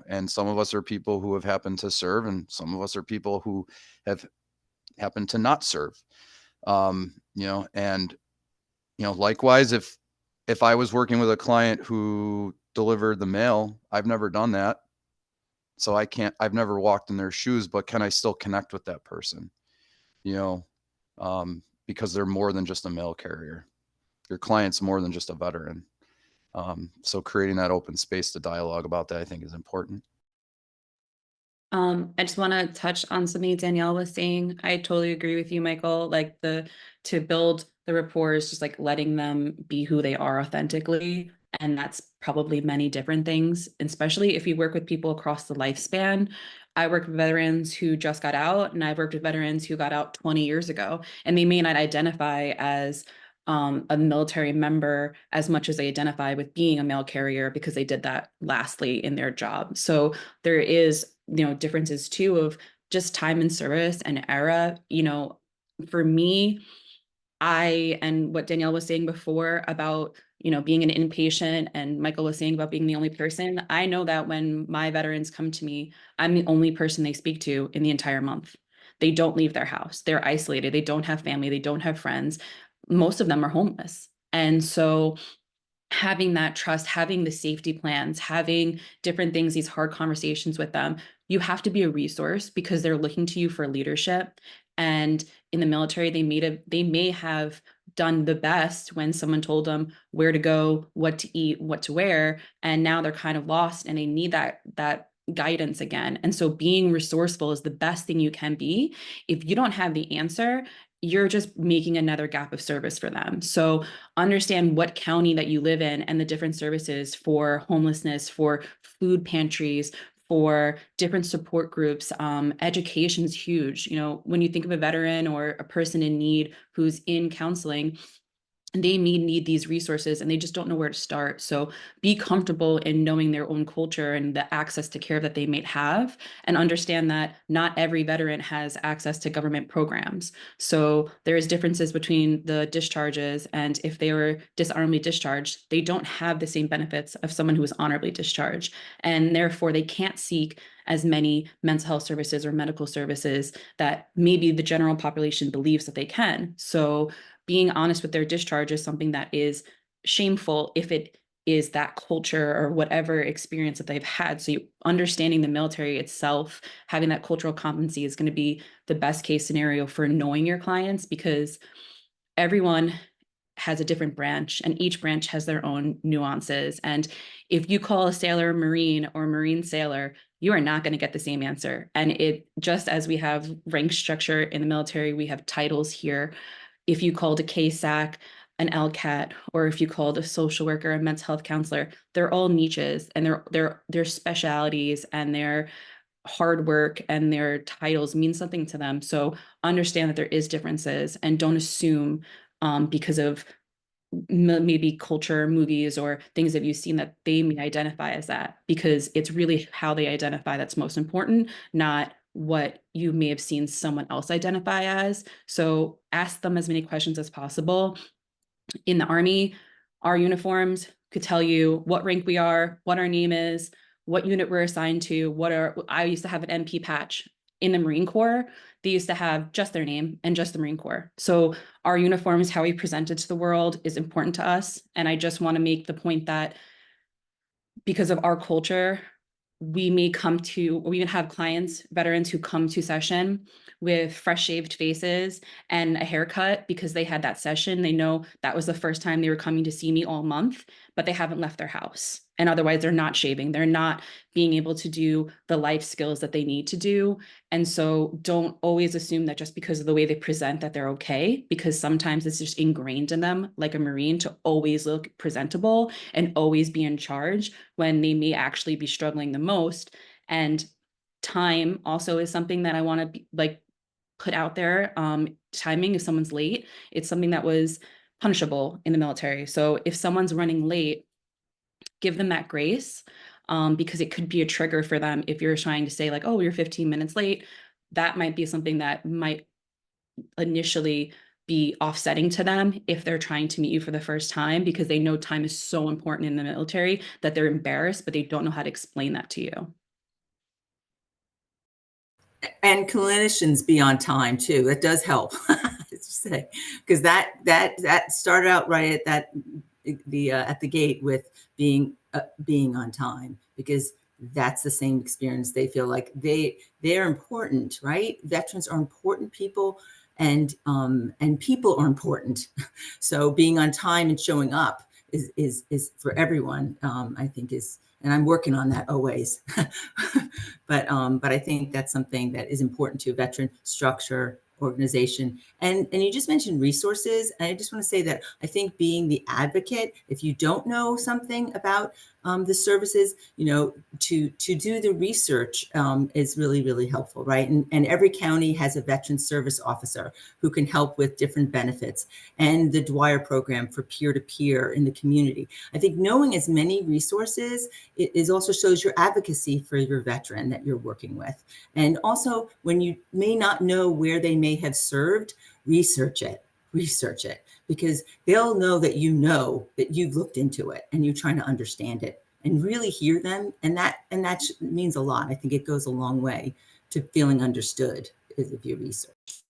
and some of us are people who have happened to serve, and some of us are people who have happened to not serve. And likewise, if I was working with a client who delivered the mail, I've never done that. So I've never walked in their shoes, but can I still connect with that person? Because they're more than just a mail carrier. Your client's more than just a veteran. So creating that open space to dialogue about that, I think, is important. I just want to touch on something Danielle was saying. I totally agree with you, Michael. Like, to build the rapport is just like letting them be who they are authentically. And that's probably many different things, especially if you work with people across the lifespan. I work with veterans who just got out, and I've worked with veterans who got out 20 years ago, and they may not identify as a military member as much as they identify with being a mail carrier because they did that lastly in their job. So there is, differences too of just time in service and era. For me, and what Danielle was saying before about, being an inpatient, and Michael was saying about being the only person, I know that when my veterans come to me, I'm the only person they speak to in the entire month. They don't leave their house. They're isolated. They don't have family. They don't have friends. Most of them are homeless. And so having that trust, having the safety plans, having different things, these hard conversations with them, you have to be a resource because they're looking to you for leadership. And in the military, they may have done the best when someone told them where to go, what to eat, what to wear, and now they're kind of lost and they need that guidance again. And so being resourceful is the best thing you can be. If you don't have the answer, you're just making another gap of service for them. So understand what county that you live in and the different services for homelessness, for food pantries, for different support groups. Education is huge. You know, when you think of a veteran or a person in need who's in counseling, they may need these resources and they just don't know where to start. So be comfortable in knowing their own culture and the access to care that they might have, and understand that not every veteran has access to government programs. So there's differences between the discharges, and if they were dishonorably discharged, they don't have the same benefits of someone who was honorably discharged. And therefore they can't seek as many mental health services or medical services that maybe the general population believes that they can. So being honest with their discharge is something that is shameful if it is that culture or whatever experience that they've had. So understanding the military itself, having that cultural competency is going to be the best case scenario for knowing your clients, because everyone has a different branch and each branch has their own nuances. And if you call a sailor Marine or Marine sailor, you are not going to get the same answer. And it, just as we have rank structure in the military, we have titles here. If you called a KSAC an LCAT, or if you called a social worker a mental health counselor, they're all niches, and their specialities and their hard work and their titles mean something to them. So understand that there is differences, and don't assume because of maybe culture, movies, or things that you've seen that they may identify as that, because it's really how they identify that's most important, not what you may have seen someone else identify as. So ask them as many questions as possible. In the Army, our uniforms could tell you what rank we are, what our name is, what unit we're assigned to, I used to have an MP patch. In the Marine Corps, they used to have just their name and just the Marine Corps. So our uniforms, how we presented to the world, is important to us. And I just want to make the point that because of our culture, we even have clients, veterans, who come to session with fresh shaved faces and a haircut because they had that session. They know that was the first time they were coming to see me all month, but they haven't left their house. And otherwise they're not shaving. They're not being able to do the life skills that they need to do. And so don't always assume that just because of the way they present that they're okay, because sometimes it's just ingrained in them, like a Marine, to always look presentable and always be in charge when they may actually be struggling the most. And time also is something that I want to put out there. Timing, if someone's late, it's something that was punishable in the military. So if someone's running late, give them that grace, because it could be a trigger for them. If you're trying to say like, oh, you're 15 minutes late, that might be something that might initially be offsetting to them if they're trying to meet you for the first time, because they know time is so important in the military that they're embarrassed, but they don't know how to explain that to you. And clinicians be on time too. That does help. Say, because that started out right at the gate with being on time, because that's the same experience. They feel like they're important, right? Veterans are important people, and people are important. So being on time and showing up is for everyone. I think is. And I'm working on that always. But I think that's something that is important to veteran structure, organization. And you just mentioned resources. And I just want to say that I think being the advocate, if you don't know something about the services, to do the research is really, really helpful, right? And every county has a veteran service officer who can help with different benefits, and the Dwyer program for peer-to-peer in the community. I think knowing as many resources it also shows your advocacy for your veteran that you're working with. And also, when you may not know where they may have served, research it, because they'll know that you've looked into it and you're trying to understand it and really hear them. And that means a lot. I think it goes a long way to feeling understood if you research.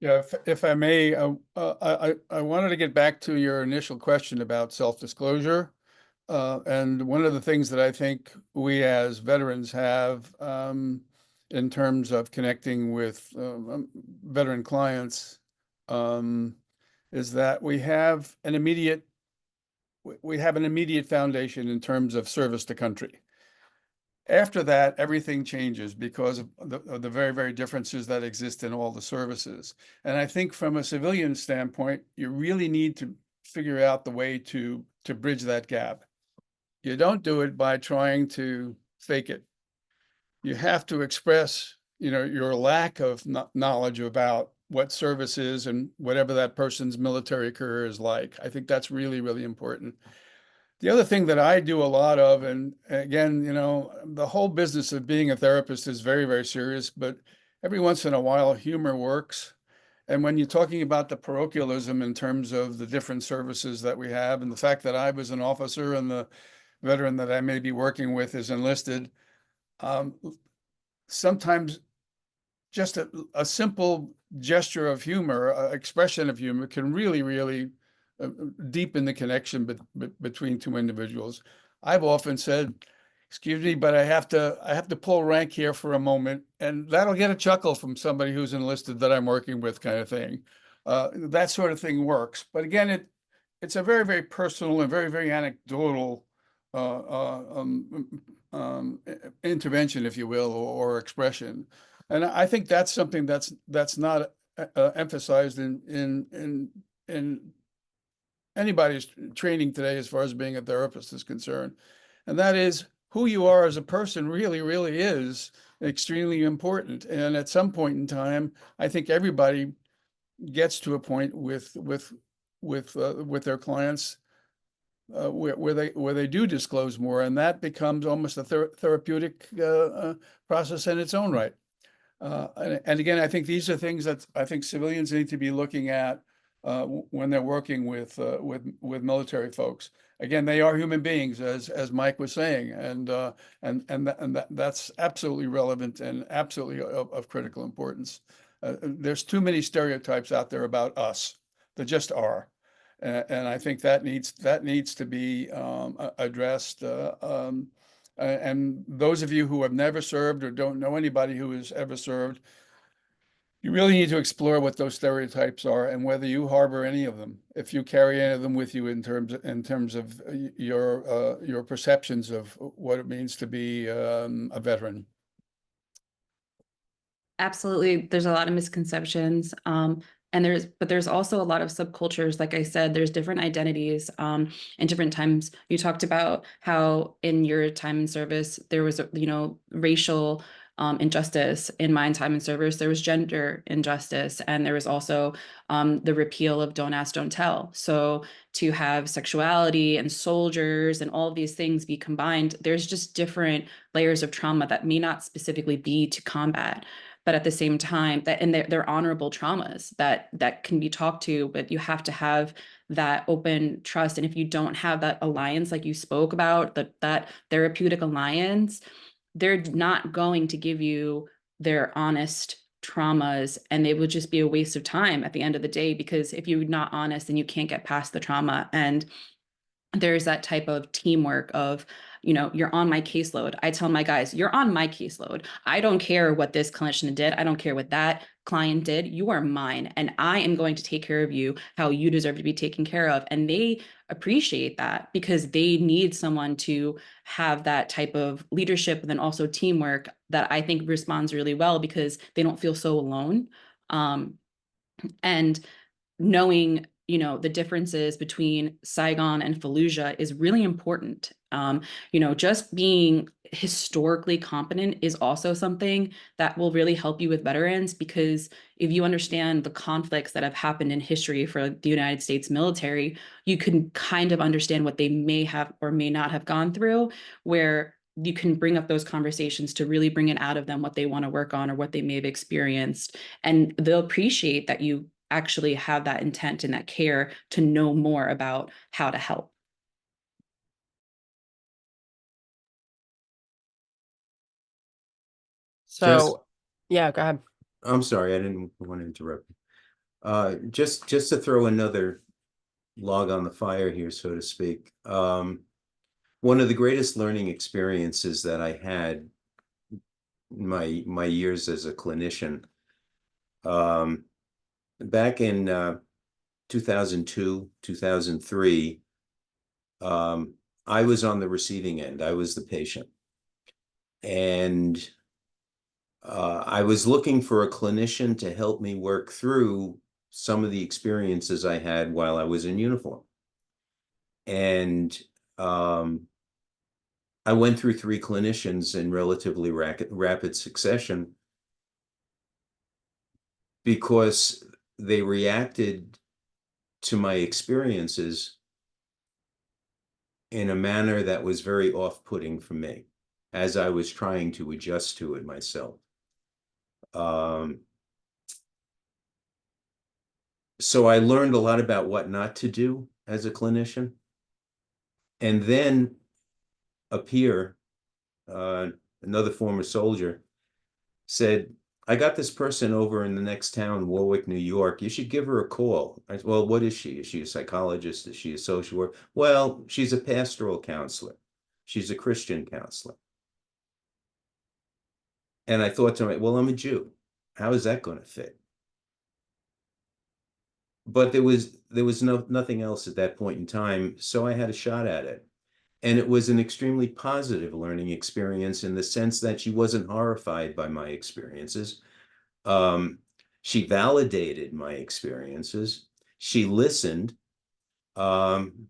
Yeah, if I may, I wanted to get back to your initial question about self-disclosure. And one of the things that I think we as veterans have in terms of connecting with veteran clients is that we have an immediate foundation in terms of service to country. After that, everything changes because of the very, very differences that exist in all the services. And I think from a civilian standpoint, you really need to figure out the way to bridge that gap. You don't do it by trying to fake it. You have to express, your lack of knowledge about what service is and whatever that person's military career is like. I think that's really, really important. The other thing that I do a lot of, and again, the whole business of being a therapist is very, very serious, but every once in a while, humor works. And when you're talking about the parochialism in terms of the different services that we have, and the fact that I was an officer and the veteran that I may be working with is enlisted, sometimes just a simple gesture of humor, expression of humor can really, really deepen the connection between two individuals. I've often said, excuse me, but I have to pull rank here for a moment, and that'll get a chuckle from somebody who's enlisted that I'm working with, kind of thing. That sort of thing works. But again, it's a very, very personal and very, very anecdotal intervention, if you will, or expression. And I think that's something that's not emphasized in anybody's training today as far as being a therapist is concerned. And that is, who you are as a person really, really is extremely important. And at some point in time, I think everybody gets to a point with their clients where they do disclose more, and that becomes almost a therapeutic process in its own right. And again, I think these are things that I think civilians need to be looking at when they're working with military folks. Again, they are human beings, as Mike was saying, and that's absolutely relevant and absolutely of critical importance. There's too many stereotypes out there about us. There just are, and I think that needs to be addressed. And those of you who have never served or don't know anybody who has ever served, you really need to explore what those stereotypes are and whether you harbor any of them, if you carry any of them with you in terms of your perceptions of what it means to be a veteran. Absolutely. There's a lot of misconceptions. And there's also a lot of subcultures. Like I said, there's different identities in different times. You talked about how in your time in service, there was, racial injustice. In my time in service, there was gender injustice. And there was also the repeal of Don't Ask, Don't Tell. So to have sexuality and soldiers and all of these things be combined, there's just different layers of trauma that may not specifically be to combat. But at the same time, they're honorable traumas that can be talked to, but you have to have that open trust. And if you don't have that alliance, like you spoke about, that therapeutic alliance, they're not going to give you their honest traumas, and it would just be a waste of time at the end of the day, because if you're not honest, then you can't get past the trauma. And there's that type of teamwork of, you're on my caseload. I tell my guys, you're on my caseload. I don't care what this clinician did. I don't care what that client did. You are mine. And I am going to take care of you how you deserve to be taken care of. And they appreciate that because they need someone to have that type of leadership and then also teamwork that I think responds really well because they don't feel so alone. And knowing the differences between Saigon and Fallujah is really important. Just being historically competent is also something that will really help you with veterans, because if you understand the conflicts that have happened in history for the United States military, you can kind of understand what they may have or may not have gone through, where you can bring up those conversations to really bring it out of them what they want to work on or what they may have experienced. And they'll appreciate that you actually have that intent and that care to know more about how to help. So, yeah, go ahead. I'm sorry, I didn't want to interrupt. Just to throw another log on the fire here, so to speak. One of the greatest learning experiences that I had in my years as a clinician, back in 2002, 2003, I was on the receiving end. I was the patient. And I was looking for a clinician to help me work through some of the experiences I had while I was in uniform. And I went through 3 clinicians in relatively rapid succession because they reacted to my experiences in a manner that was very off-putting for me as I was trying to adjust to it myself. So I learned a lot about what not to do as a clinician. And then a peer, another former soldier, said, I got this person over in the next town, Warwick, New York. You should give her a call. I said, well, what is she? Is she a psychologist? Is she a social worker? Well, she's a pastoral counselor. She's a Christian counselor. And I thought to myself, well, I'm a Jew. How is that going to fit? But there was nothing else at that point in time, so I had a shot at it. And it was an extremely positive learning experience in the sense that she wasn't horrified by my experiences. She validated my experiences. She listened, and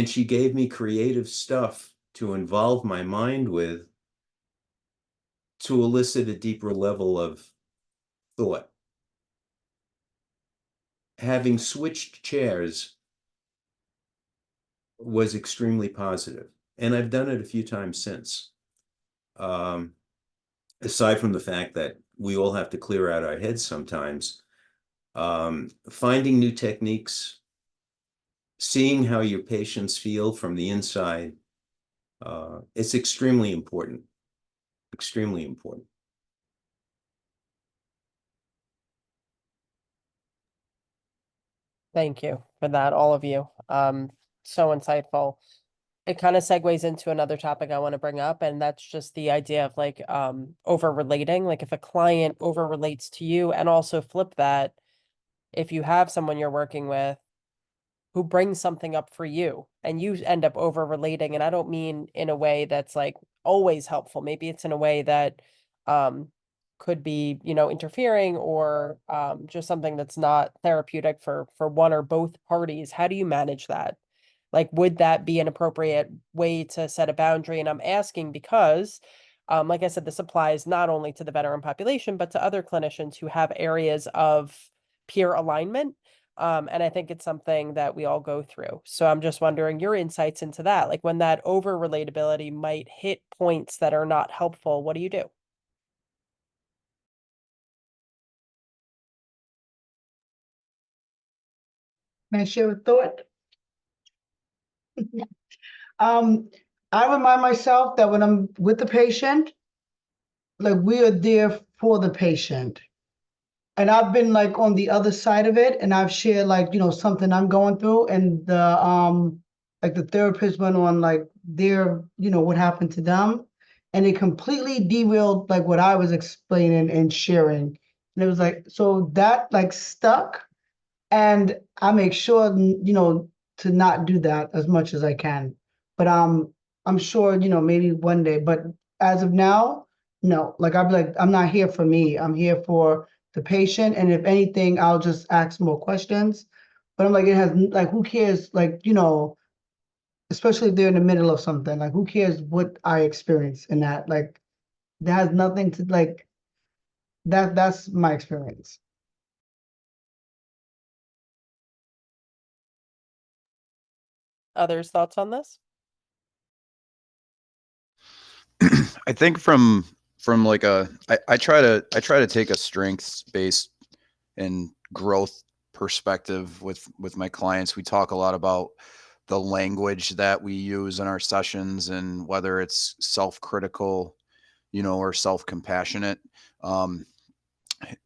she gave me creative stuff to involve my mind with to elicit a deeper level of thought. Having switched chairs was extremely positive, and I've done it a few times since. Aside from the fact that we all have to clear out our heads sometimes, finding new techniques, seeing how your patients feel from the inside, it's extremely important, extremely important. Thank you for that, all of you. So insightful. It kind of segues into another topic I want to bring up, and that's just the idea of like over relating. Like if a client over relates to you, and also flip that, if you have someone you're working with who brings something up for you and you end up over relating, and I don't mean in a way that's like always helpful. Maybe it's in a way that could be, interfering, or just something that's not therapeutic for one or both parties. How do you manage that? Like, would that be an appropriate way to set a boundary? And I'm asking because, like I said, this applies not only to the veteran population, but to other clinicians who have areas of peer alignment. And I think it's something that we all go through. So I'm just wondering your insights into that. Like when that over relatability might hit points that are not helpful, what do you do? Can I share a thought? I remind myself that when I'm with the patient, like we are there for the patient. And I've been like on the other side of it, and I've shared like, something I'm going through, and the therapist went on like their, what happened to them. And it completely derailed like what I was explaining and sharing. And it was like, so that like stuck. And I make sure, to not do that as much as I can. But I'm sure, maybe one day. But as of now, no. Like I'd be like, I'm not here for me. I'm here for the patient. And if anything, I'll just ask more questions. But I'm like, it has like, who cares? Like, especially if they're in the middle of something. Like, who cares what I experience in that? Like, that has nothing to like that. That's my experience. Others' thoughts on this? I think from like I try to take a strengths based and growth perspective with my clients. We talk a lot about the language that we use in our sessions, and whether it's self-critical, or self-compassionate,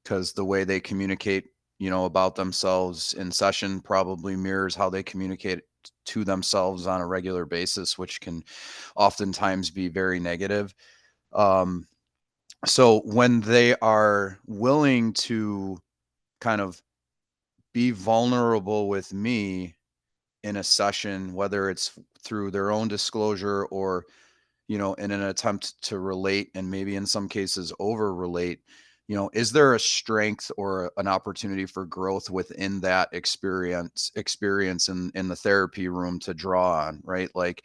because the way they communicate, about themselves in session probably mirrors how they communicate to themselves on a regular basis, which can oftentimes be very negative. So when they are willing to kind of be vulnerable with me in a session, whether it's through their own disclosure or, in an attempt to relate, and maybe in some cases over relate, is there a strength or an opportunity for growth within that experience in the therapy room to draw on, right? Like,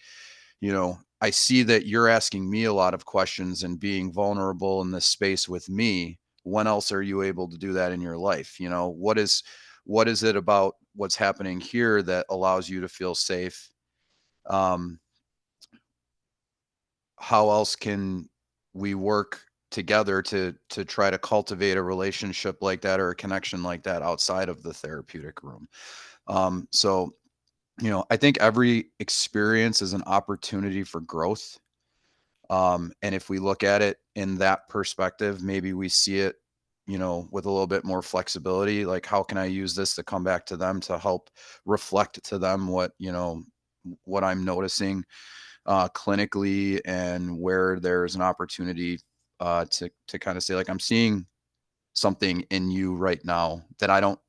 I see that you're asking me a lot of questions and being vulnerable in this space with me. When else are you able to do that in your life? You know, what is it about what's happening here that allows you to feel safe? How else can we work together to try to cultivate a relationship like that or a connection like that outside of the therapeutic room? So, you know, I think every experience is an opportunity for growth. And if we look at it in that perspective, maybe we see it, you know, with a little bit more flexibility. Like, how can I use this to come back to them to help reflect to them what, you know, what I'm noticing clinically, and where there's an opportunity to kind of say, like, I'm seeing something in you right now that I don't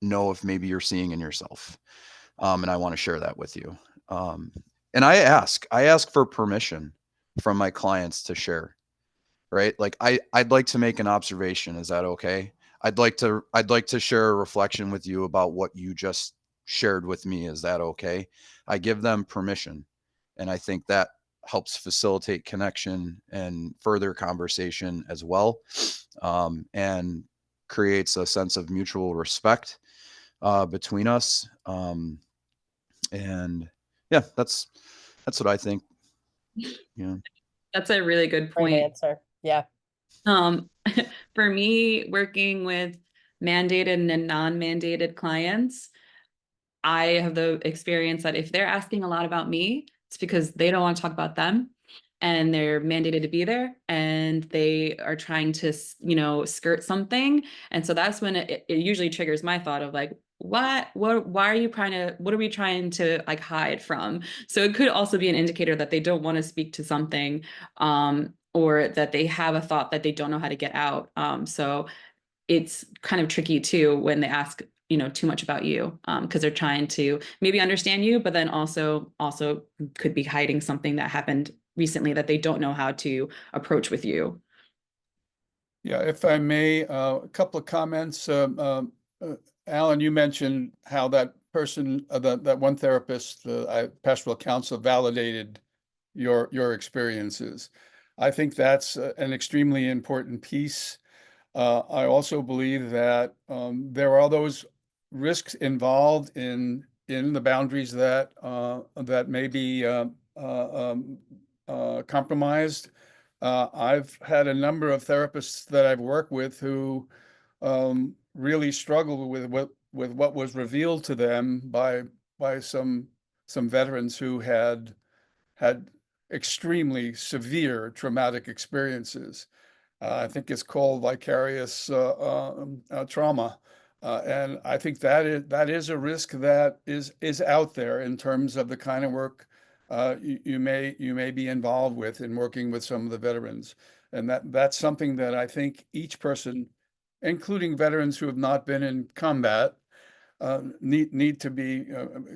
know if maybe you're seeing in yourself. And I want to share that with you. And I ask for permission from my clients to share, right? Like, I'd like to make an observation. Is that okay? I'd like to share a reflection with you about what you just shared with me. Is that okay? I give them permission. And I think that helps facilitate connection and further conversation as well. And creates a sense of mutual respect between us. And yeah, that's what I think. Yeah. That's a really good Great point. answer. Yeah. For me, working with mandated and non-mandated clients, I have the experience that if they're asking a lot about me, it's because they don't want to talk about them, and they're mandated to be there, and they are trying to, you know, skirt something. And so that's when it usually triggers my thought of like, why are you trying to, what are we trying to like hide from? So it could also be an indicator that they don't want to speak to something, or that they have a thought that they don't know how to get out. So it's kind of tricky too when they ask, you know, too much about you, because they're trying to maybe understand you, but then also could be hiding something that happened recently that they don't know how to approach with you. Yeah, if I may, a couple of comments. Alan, you mentioned how that person, that one therapist, pastoral counselor, validated your experiences. I think that's an extremely important piece. I also believe that there are those risks involved in the boundaries that that may be compromised. I've had a number of therapists that I've worked with who really struggled with what was revealed to them by some veterans who had extremely severe traumatic experiences. I think it's called vicarious trauma. And I think that is a risk that is out there in terms of the kind of work you may be involved with in working with some of the veterans. And that's something that I think each person, including veterans who have not been in combat, need to be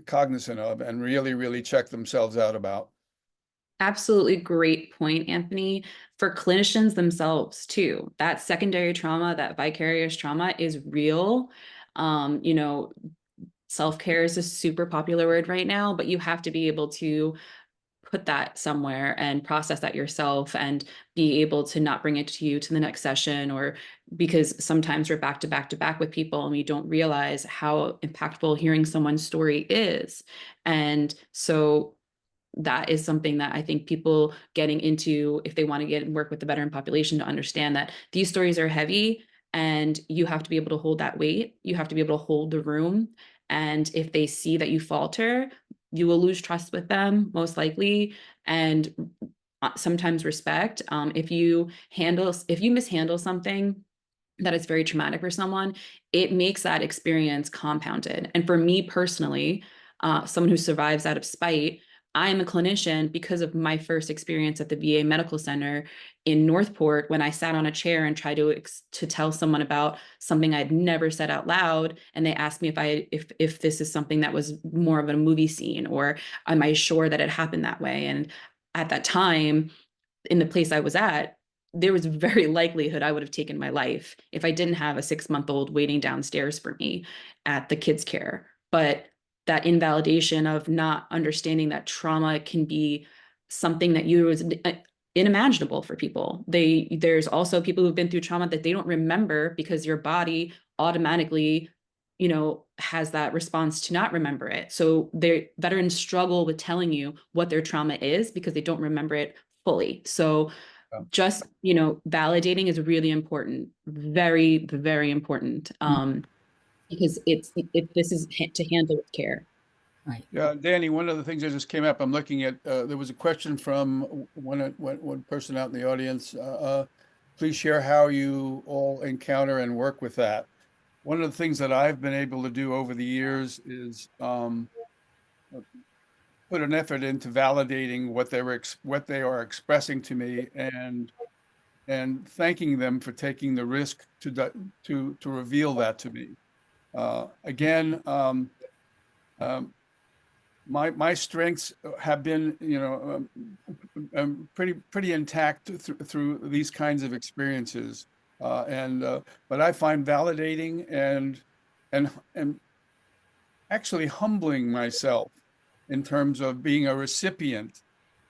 cognizant of and really check themselves out about. Absolutely great point, Anthony. For clinicians themselves too, that secondary trauma, that vicarious trauma is real. You know, self-care is a super popular word right now, but you have to be able to put that somewhere and process that yourself and be able to not bring it to you to the next session, or because sometimes we're back to back to back with people and we don't realize how impactful hearing someone's story is. And so that is something that I think people getting into, if they want to get and work with the veteran population, to understand that these stories are heavy and you have to be able to hold that weight. You have to be able to hold the room. And if they see that you falter, you will lose trust with them, most likely, and sometimes respect. If you mishandle something that is very traumatic for someone, it makes that experience compounded. And for me personally, someone who survives out of spite, I'm a clinician because of my first experience at the VA Medical Center in Northport, when I sat on a chair and tried to tell someone about something I'd never said out loud, and they asked me if this is something that was more of a movie scene, or am I sure that it happened that way? And at that time, in the place I was at, there was very likelihood I would have taken my life if I didn't have a 6-month-old waiting downstairs for me at the kids' care. But that invalidation of not understanding that trauma can be something that was unimaginable for people. There's also people who've been through trauma that they don't remember because your body automatically, you know, has that response to not remember it. So veterans struggle with telling you what their trauma is because they don't remember it fully. So just, you know, validating is really important, very, very important, because this is to handle with care. Right. Yeah, Danny, one of the things that just came up, I'm looking at, there was a question from one person out in the audience. Please share how you all encounter and work with that. One of the things that I've been able to do over the years is put an effort into validating what they are expressing to me, and thanking them for taking the risk to reveal that to me. Again, my strengths have been, you know, pretty intact through these kinds of experiences, but I find validating and actually humbling myself in terms of being a recipient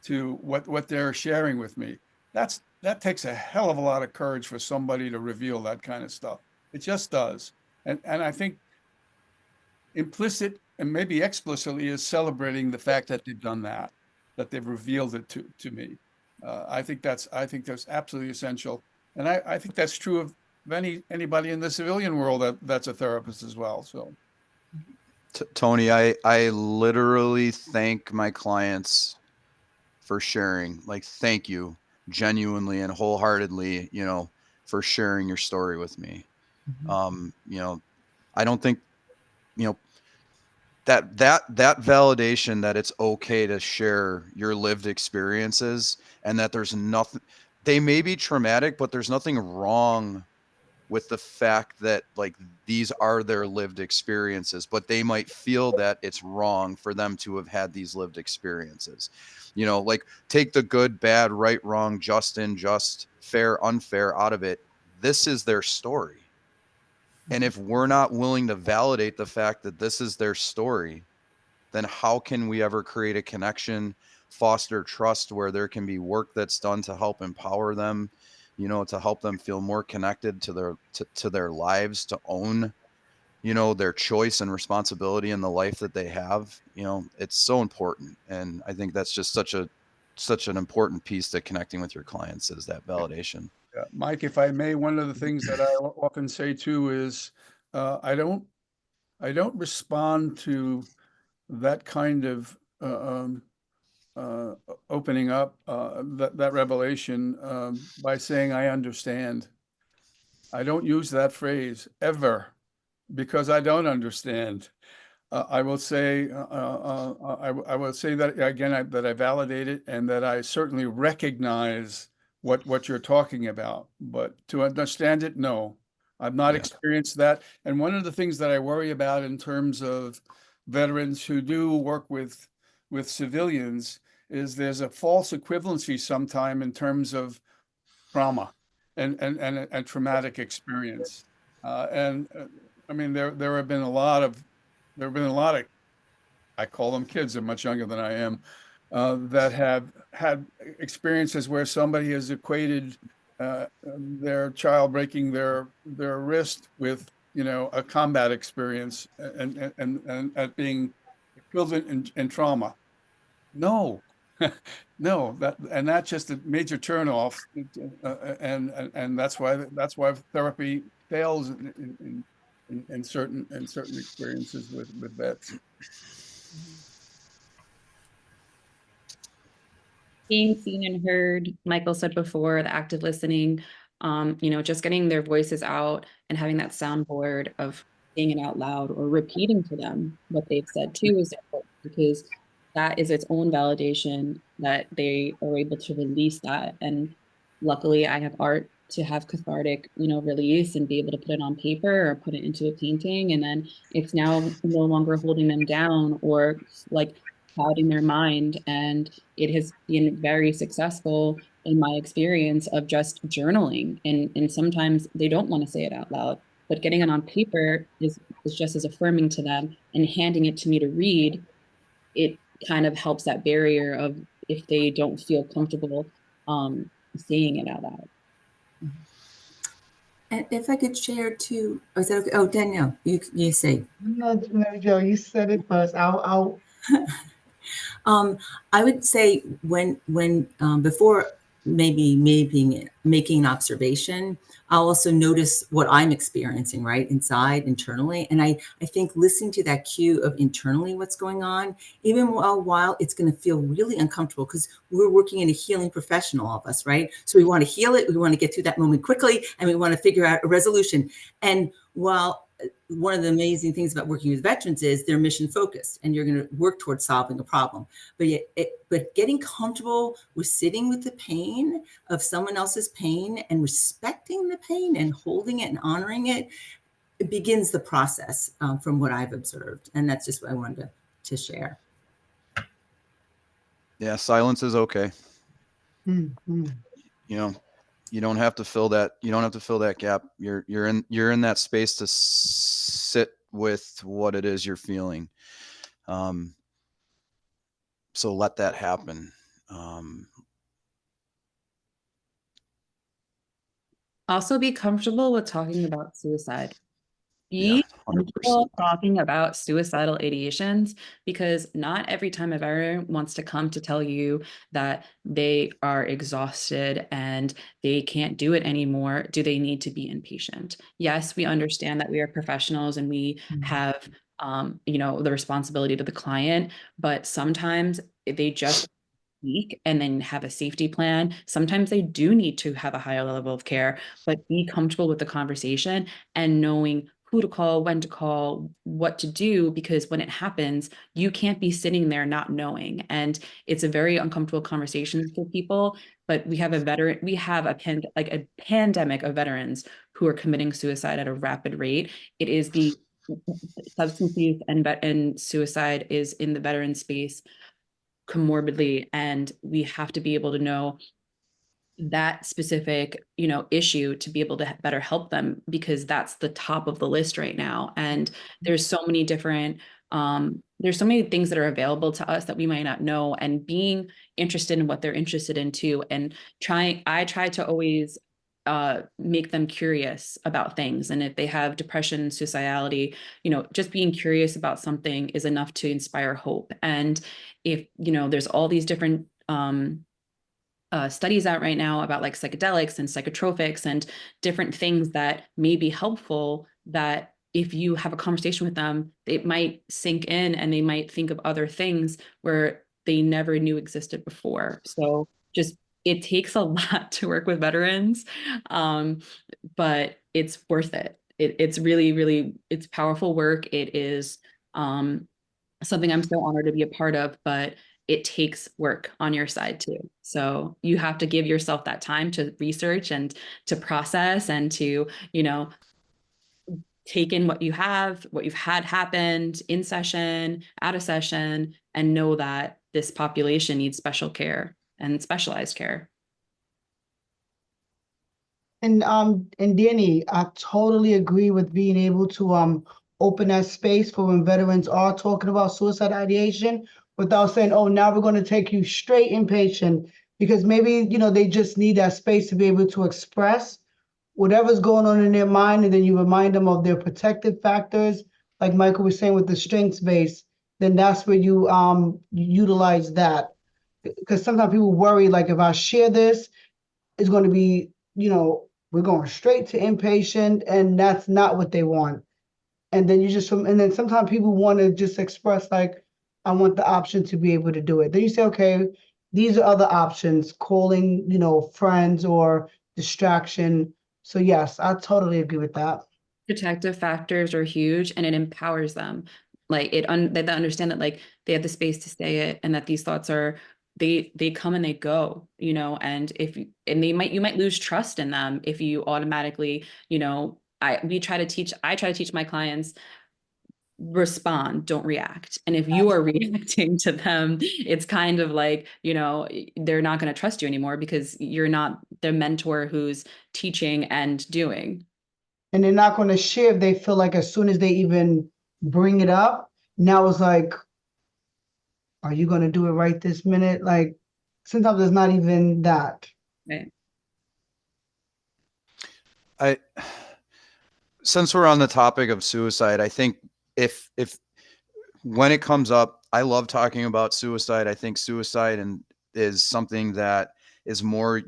to what they're sharing with me. That takes a hell of a lot of courage for somebody to reveal that kind of stuff. It just does, and I think implicit and maybe explicitly is celebrating the fact that they've done that they've revealed it to me. I think that's absolutely essential, and I think that's true of anybody in the civilian world that's a therapist as well. So, Tony, I literally thank my clients for sharing. Like, thank you genuinely and wholeheartedly, you know, for sharing your story with me. You know, I don't think, you know, that validation that it's okay to share your lived experiences, and that there's nothing, they may be traumatic, but there's nothing wrong with the fact that, like, these are their lived experiences, but they might feel that it's wrong for them to have had these lived experiences. You know, like, take the good, bad, right, wrong, just, unjust, fair, unfair out of it. This is their story. And if we're not willing to validate the fact that this is their story, then how can we ever create a connection, foster trust, where there can be work that's done to help empower them, you know, to help them feel more connected to their lives, to own, you know, their choice and responsibility in the life that they have. You know, it's so important. And I think that's just such an important piece to connecting with your clients, is that validation. yeah. Mike, if I may, one of the things that I often say too is I don't respond to that kind of opening up, that revelation, by saying I understand. I don't use that phrase ever, because I don't understand. I will say I will say that again, that I validate it, and that I certainly recognize what you're talking about. But to understand it, no, I've not experienced that. And one of the things that I worry about in terms of veterans who do work with civilians is there's a false equivalency sometime in terms of trauma and traumatic experience. I mean, there have been a lot of I call them kids, they're much younger than I am, that have had experiences where somebody has equated their child breaking their wrist with, you know, a combat experience, and at being equivalent in trauma. No, no, that's just a major turnoff, and that's why therapy fails in certain experiences with vets. Being seen and heard, Michael said before, the active listening, you know, just getting their voices out and having that soundboard of saying it out loud or repeating to them what they've said too is important, because that is its own validation that they are able to release that. And luckily I have art to have cathartic, you know, release and be able to put it on paper or put it into a painting. And then it's now no longer holding them down or like clouding their mind. And it has been very successful in my experience of just journaling. And sometimes they don't want to say it out loud, but getting it on paper is just as affirming to them, and handing it to me to read, it kind of helps that barrier of if they don't feel comfortable saying it out loud. And if I could share too, oh, is that okay? Oh, Danielle, you say. No, Mary Jo, you said it first. I'll I would say when before maybe making an observation, I'll also notice what I'm experiencing right inside internally, and I think listening to that cue of internally what's going on, even while it's going to feel really uncomfortable because we're working in a healing professional, all of us, right? So we want to heal it, we want to get through that moment quickly, and we want to figure out a resolution. And while one of the amazing things about working with veterans is they're mission focused and you're going to work towards solving a problem. But getting comfortable with sitting with the pain of someone else's pain and respecting the pain and holding it and honoring it, it begins the process from what I've observed. And that's just what I wanted to share. Yeah, silence is okay. Mm-hmm. You know, you don't have to fill that. You don't have to fill that gap. You're in that space to sit with what it is you're feeling. So let that happen. Also be comfortable with talking about suicide. Yeah, Be 100%. comfortable talking about suicidal ideations, because not every time a veteran wants to come to tell you that they are exhausted and they can't do it anymore, do they need to be inpatient. Yes, we understand that we are professionals and we have the responsibility to the client, but sometimes they just week and then have a safety plan. Sometimes they do need to have a higher level of care, but be comfortable with the conversation and knowing who to call, when to call, what to do, because when it happens, you can't be sitting there not knowing. And it's a very uncomfortable conversation for people, but we have a pandemic of veterans who are committing suicide at a rapid rate. It is the substance use and suicide is in the veteran space comorbidly, and we have to be able to know that specific issue to be able to better help them, because that's the top of the list right now. And there's so many different there's so many things that are available to us that we might not know, and being interested in what they're interested in too, and I try to always make them curious about things. And if they have depression, suicidality, just being curious about something is enough to inspire hope. And if there's all these different studies out right now about like psychedelics and psychotropics and different things that may be helpful, that if you have a conversation with them, it might sink in and they might think of other things where they never knew existed before. So just, it takes a lot to work with veterans, but it's worth it. It's really, really, it's powerful work. It is something I'm so honored to be a part of, but it takes work on your side too. So you have to give yourself that time to research and to process and to, take in what you've had happened in session, out of session, and know that this population needs special care and specialized care. And Danny, I totally agree with being able to open that space for when veterans are talking about suicide ideation without saying, oh, now we're going to take you straight inpatient, because maybe they just need that space to be able to express whatever's going on in their mind, and then you remind them of their protective factors, like Michael was saying with the strengths base. Then that's where you utilize that, because sometimes people worry, like, if I share this, it's going to be we're going straight to inpatient, and that's not what they want. And then and then sometimes people want to just express, like, I want the option to be able to do it. Then you say, okay, these are other options, calling, friends or distraction. So yes, I totally agree with that. Protective factors are huge, and it empowers them. Like they understand that like they have the space to say it, and that these thoughts are, they come and they go, and you might lose trust in them if you automatically, I try to teach my clients, respond, don't react. And if you are reacting to them, it's kind of like, they're not going to trust you anymore, because you're not the mentor who's teaching and doing. And they're not going to share if they feel like as soon as they even bring it up, now it's like, are you going to do it right this minute? Like, sometimes it's not even that. Right. Since we're on the topic of suicide, I think if when it comes up, I love talking about suicide. I think suicide is something that is more,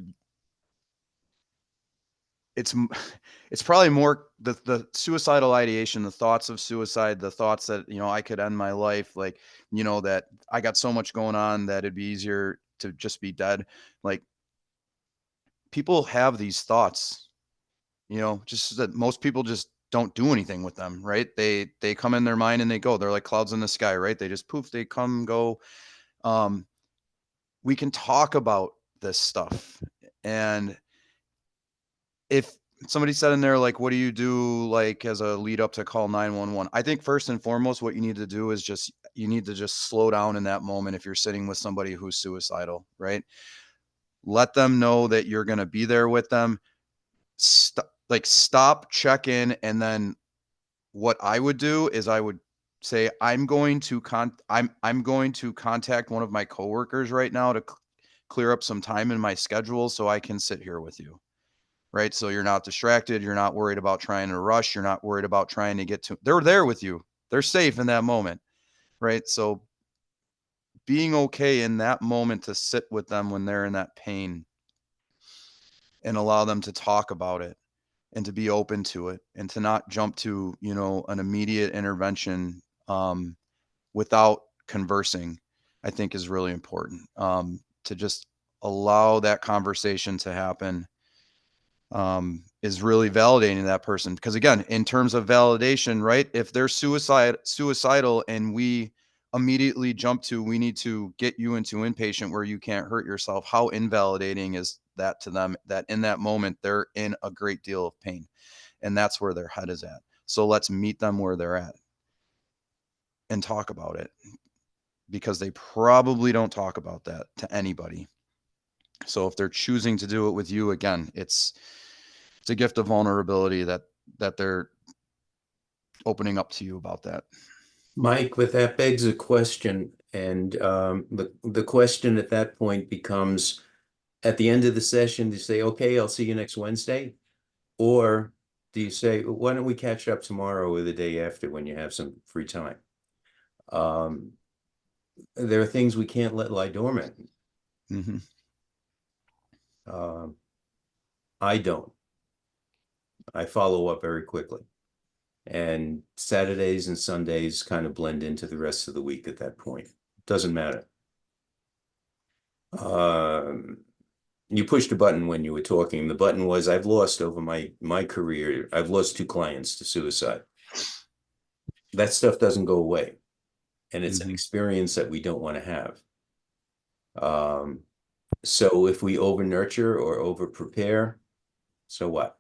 it's probably more the suicidal ideation, the thoughts of suicide, the thoughts that, you know, I could end my life, like, you know, that I got so much going on that it'd be easier to just be dead. Like, people have these thoughts, you know, just that most people just don't do anything with them, right? They come in their mind and they go. They're like clouds in the sky, right? They just poof, they come, go. We can talk about this stuff. And if somebody said in there, like, what do you do, like, as a lead up to call 911? I think first and foremost, what you need to do is you need to just slow down in that moment. If you're sitting with somebody who's suicidal, right? Let them know that you're going to be there with them. Stop, check in. And then what I would do is I would say, I'm going to contact one of my coworkers right now to clear up some time in my schedule so I can sit here with you. Right. So you're not distracted. You're not worried about trying to rush. You're not worried about trying to get to, they're there with you. They're safe in that moment. Right. So being okay in that moment to sit with them when they're in that pain and allow them to talk about it and to be open to it and to not jump to, you know, an immediate intervention without conversing, I think is really important. To just allow that conversation to happen is really validating that person. Because again, in terms of validation, right? If they're suicidal and we immediately jump to, we need to get you into inpatient where you can't hurt yourself, how invalidating is that to them, that in that moment, they're in a great deal of pain and that's where their head is at. So let's meet them where they're at and talk about it, because they probably don't talk about that to anybody. So if they're choosing to do it with you, again, it's a gift of vulnerability that they're opening up to you about that. Mike, but that begs a question, and the question at that point becomes, at the end of the session, do you say, okay, I'll see you next Wednesday? Or do you say, why don't we catch up tomorrow or the day after when you have some free time? There are things we can't let lie dormant. Mm-hmm. I don't. I follow up very quickly. And Saturdays and Sundays kind of blend into the rest of the week at that point. Doesn't matter. You pushed a button when you were talking. The button was, I've lost over my career, I've lost 2 clients to suicide. That stuff doesn't go away. And it's an experience that we don't want to have. So if we over nurture or over prepare, so what?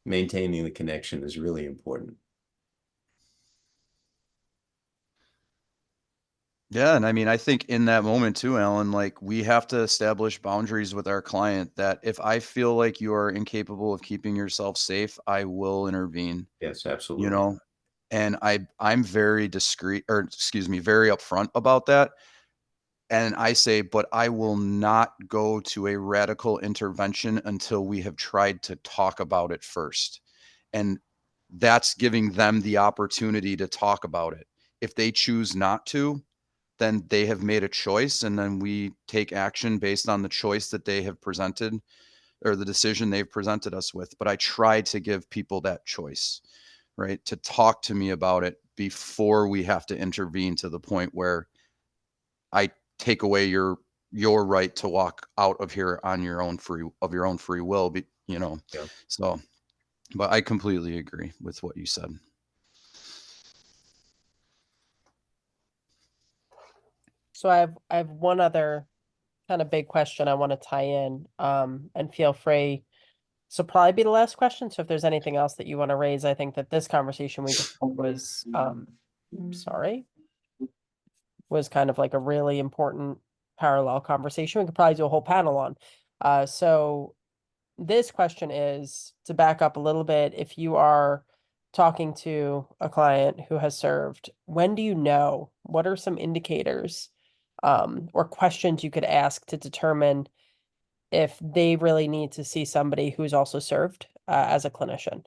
Maintaining the connection is really important. Yeah. And I mean, I think in that moment too, Alan, like, we have to establish boundaries with our client that if I feel like you are incapable of keeping yourself safe, I will intervene. Yes, absolutely. You know, and I'm very discreet, or excuse me, very upfront about that. And I say, but I will not go to a radical intervention until we have tried to talk about it first. And that's giving them the opportunity to talk about it. If they choose not to, then they have made a choice, and then we take action based on the choice that they have presented, or the decision they've presented us with. But I try to give people that choice, right? To talk to me about it before we have to intervene to the point where I take away your right to walk out of here on your own free will, you know. Yeah. So, but I completely agree with what you said. So I have one other kind of big question I want to tie in, and feel free. So probably be the last question. So if there's anything else that you want to raise, I think that this conversation we just had was, was kind of like a really important parallel conversation. We could probably do a whole panel on. So this question is, to back up a little bit, if you are talking to a client who has served, when do you know? What are some indicators or questions you could ask to determine if they really need to see somebody who's also served as a clinician.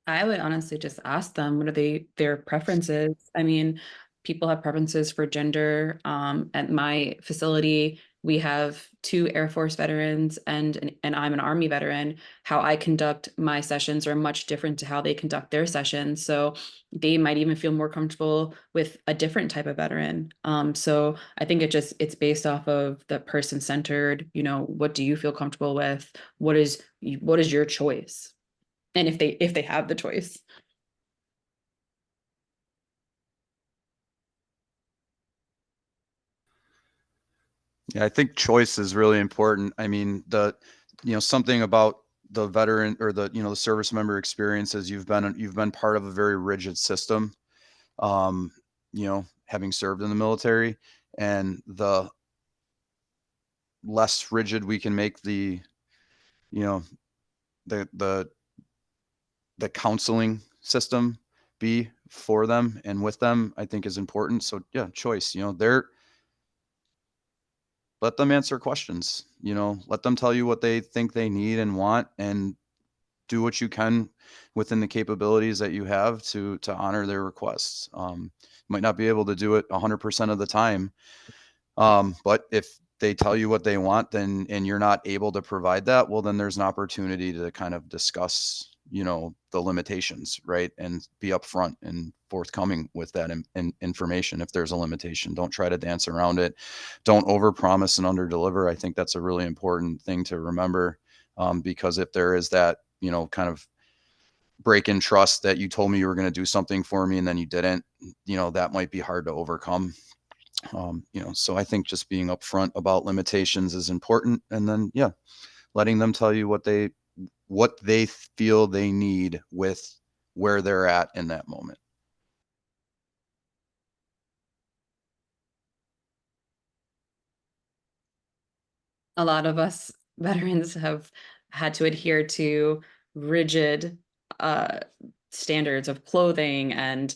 I would honestly just ask them, what are their preferences? I mean, people have preferences for gender. At my facility, we have 2 Air Force veterans and I'm an Army veteran. How I conduct my sessions are much different to how they conduct their sessions. So they might even feel more comfortable with a different type of veteran. So I think it's based off of the person centered, you know, what do you feel comfortable with? What is your choice? And if they have the choice. Yeah, I think choice is really important. I mean, something about the veteran or the service member experiences, you've been part of a very rigid system, having served in the military, and the less rigid we can make the, you know, the counseling system be for them and with them, I think is important. So yeah, choice, let them answer questions, let them tell you what they think they need and want, and do what you can within the capabilities that you have to honor their requests. Might not be able to do it 100% of the time. But if they tell you what they want, then, and you're not able to provide that, well, then there's an opportunity to kind of discuss, the limitations, right? And be upfront and forthcoming with that information. If there's a limitation, don't try to dance around it. Don't overpromise and underdeliver. I think that's a really important thing to remember, because if there is that, kind of break in trust that you told me you were going to do something for me and then you didn't, that might be hard to overcome. So I think just being upfront about limitations is important. And then, yeah, letting them tell you what they feel they need with where they're at in that moment. A lot of us veterans have had to adhere to rigid standards of clothing and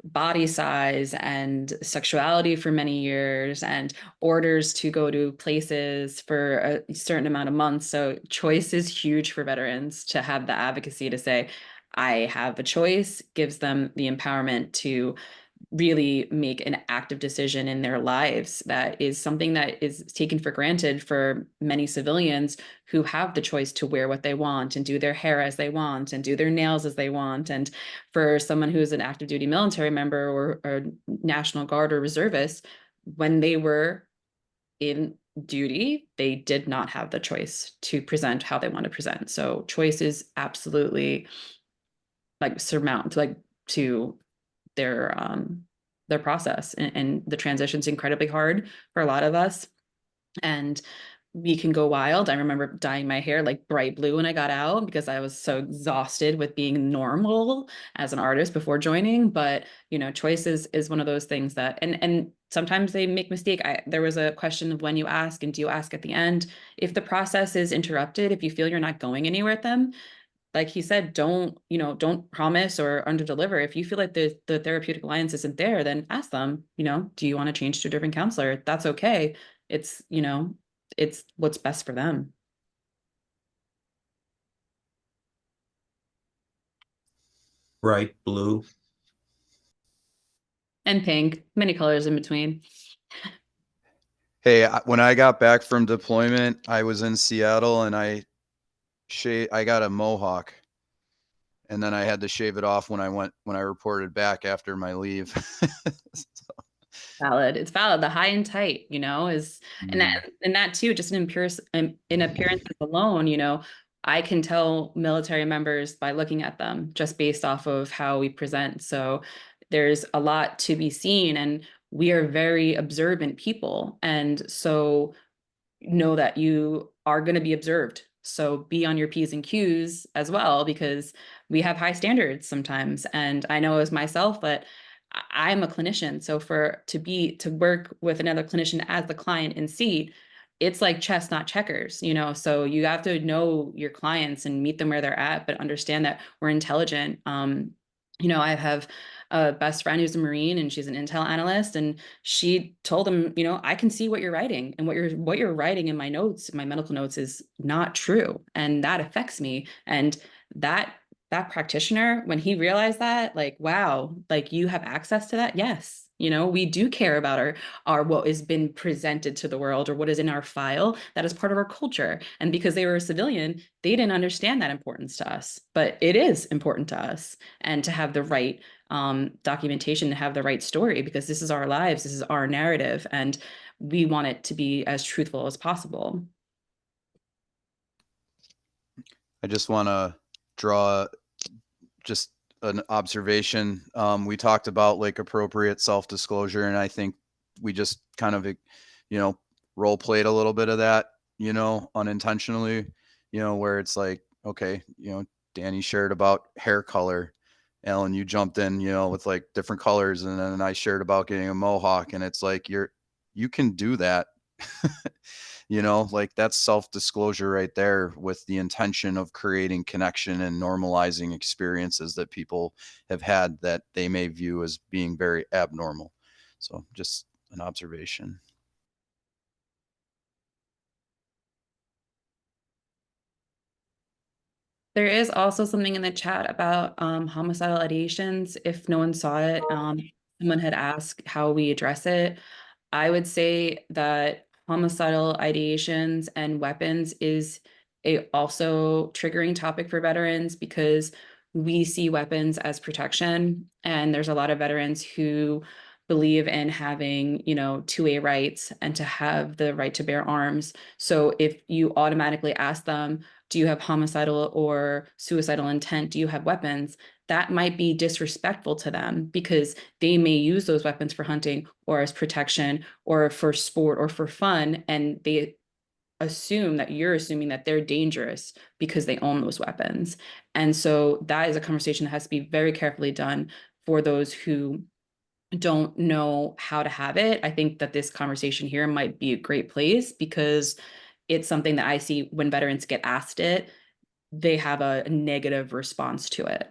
body size and sexuality for many years, and orders to go to places for a certain amount of months. So choice is huge for veterans. To have the advocacy to say, I have a choice, gives them the empowerment to really make an active decision in their lives. That is something that is taken for granted for many civilians who have the choice to wear what they want and do their hair as they want and do their nails as they want. And for someone who's an active duty military member or National Guard or reservist, when they were in duty, they did not have the choice to present how they want to present. So choice is absolutely to their process, and the transition's incredibly hard for a lot of us, and we can go wild. I remember dyeing my hair like bright blue when I got out because I was so exhausted with being normal as an artist before joining. But choice is one of those things that, and sometimes they make mistake. There was a question of when you ask and do you ask at the end. If the process is interrupted, if you feel you're not going anywhere with them, like he said, don't promise or underdeliver. If you feel like the therapeutic alliance isn't there, then ask them, do you want to change to a different counselor? That's okay. It's, it's what's best for them. Bright blue. And pink, many colors in between. Hey, when I got back from deployment, I was in Seattle and I got a mohawk, and then I had to shave it off when I reported back after my leave. Valid. It's valid. The high and tight, is, and that too, just in appearances alone, I can tell military members by looking at them just based off of how we present. So there's a lot to be seen, and we are very observant people. And so know that you are going to be observed. So be on your P's and Q's as well, because we have high standards sometimes. And I know as myself, but I'm a clinician. So to work with another clinician as the client in seat, it's like chess, not checkers, you know? So you have to know your clients and meet them where they're at, but understand that we're intelligent. You know, I have a best friend who's a Marine and she's an intel analyst, and she told him, you know, I can see what you're writing, and what you're writing in my notes, my medical notes, is not true. And that affects me. And that that practitioner, when he realized that, like, wow, like, you have access to that. Yes. You know, we do care about our what has been presented to the world, or what is in our file that is part of our culture. And because they were a civilian, they didn't understand that importance to us, but it is important to us. And to have the right documentation, to have the right story, because this is our lives, this is our narrative, and we want it to be as truthful as possible. I just want to draw just an observation. We talked about like appropriate self-disclosure, and I think we just kind of, role played a little bit of that, unintentionally, where it's like, okay, Danny shared about hair color. Alan, you jumped in, with like different colors, and then I shared about getting a mohawk, and it's like, you can do that. Like that's self-disclosure right there, with the intention of creating connection and normalizing experiences that people have had that they may view as being very abnormal. So just an observation. There is also something in the chat about homicidal ideations. If no one saw it, someone had asked how we address it. I would say that homicidal ideations and weapons is a also triggering topic for veterans, because we see weapons as protection, and there's a lot of veterans who believe in having, 2A rights and to have the right to bear arms. So if you automatically ask them, do you have homicidal or suicidal intent? Do you have weapons? That might be disrespectful to them, because they may use those weapons for hunting or as protection or for sport or for fun. And they assume that you're assuming that they're dangerous because they own those weapons. And so that is a conversation that has to be very carefully done for those who don't know how to have it. I think that this conversation here might be a great place, because it's something that I see when veterans get asked it, they have a negative response to it.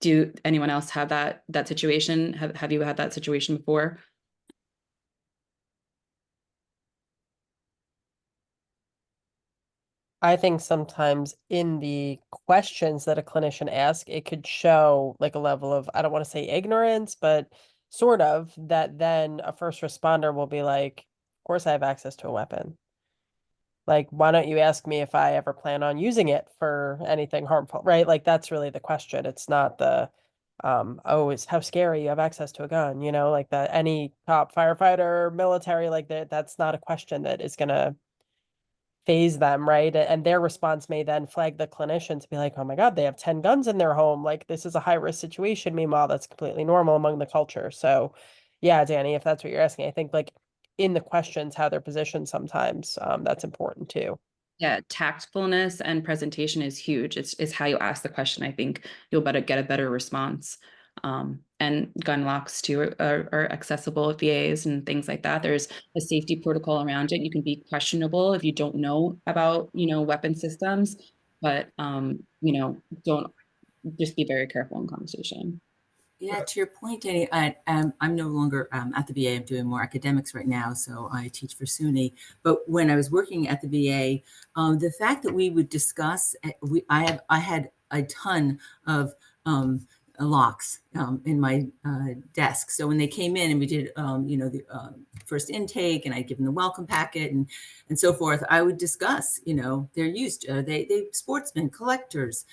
Do anyone else have that situation? Have you had that situation before? I think sometimes in the questions that a clinician asks, it could show like a level of, I don't want to say ignorance, but sort of, that then a first responder will be like, of course I have access to a weapon. Like, why don't you ask me if I ever plan on using it for anything harmful, right? Like, that's really the question. It's not the, oh, it's how scary you have access to a gun, like that any cop, firefighter, military, like that's not a question that is going to phase them, right? And their response may then flag the clinician to be like, oh my God, they have 10 guns in their home. Like, this is a high risk situation. Meanwhile, that's completely normal among the culture. So yeah, Danny, if that's what you're asking, I think like in the questions, how they're positioned sometimes, that's important too. Yeah, tactfulness and presentation is huge. It's how you ask the question. I think you'll get a better response. And gun locks too are accessible at VAs and things like that. There's a safety protocol around it. You can be questionable if you don't know about, weapon systems, but don't, just be very careful in conversation. Yeah, to your point, Danny, I'm no longer at the VA. I'm doing more academics right now, so I teach for SUNY. But when I was working at the VA, the fact that we would discuss, I had a ton of locks in my desk. So when they came in and we did, the first intake, and I'd give them the welcome packet and so forth, I would discuss, they're used, they sportsmen, collectors,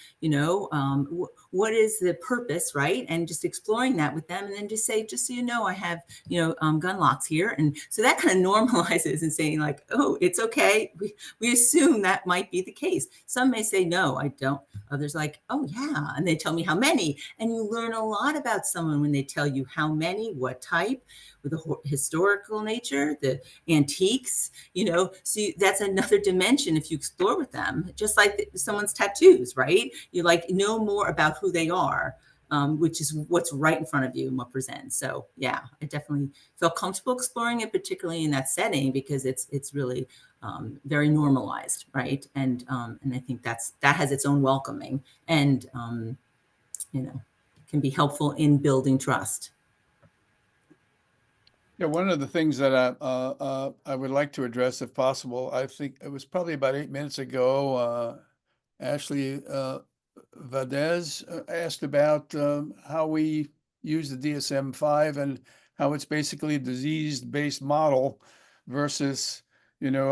what is the purpose, right? And just exploring that with them, and then just say, just so you know, I have, gun locks here. And so that kind of normalizes and saying like, oh, it's okay. We assume that might be the case. Some may say, no, I don't. Others like, oh yeah. And they tell me how many. And you learn a lot about someone when they tell you how many, what type, with the historical nature, the antiques, so that's another dimension if you explore with them, just like someone's tattoos, right? You like know more about who they are which is what's right in front of you and what presents. So yeah, I definitely felt comfortable exploring it, particularly in that setting, because it's really very normalized, right? And I think that has its own welcoming, and you know, can be helpful in building trust. Yeah, one of the things that I would like to address, if possible, I think it was probably about 8 minutes ago, Ashley Vadez asked about how we use the DSM-5 and how it's basically a disease-based model versus, you know,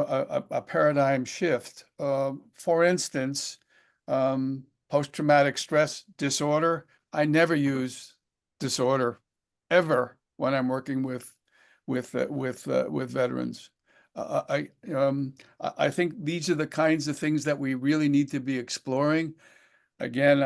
a paradigm shift. For instance, post-traumatic stress disorder, I never use disorder ever when I'm working with veterans. I think these are the kinds of things that we really need to be exploring. Again,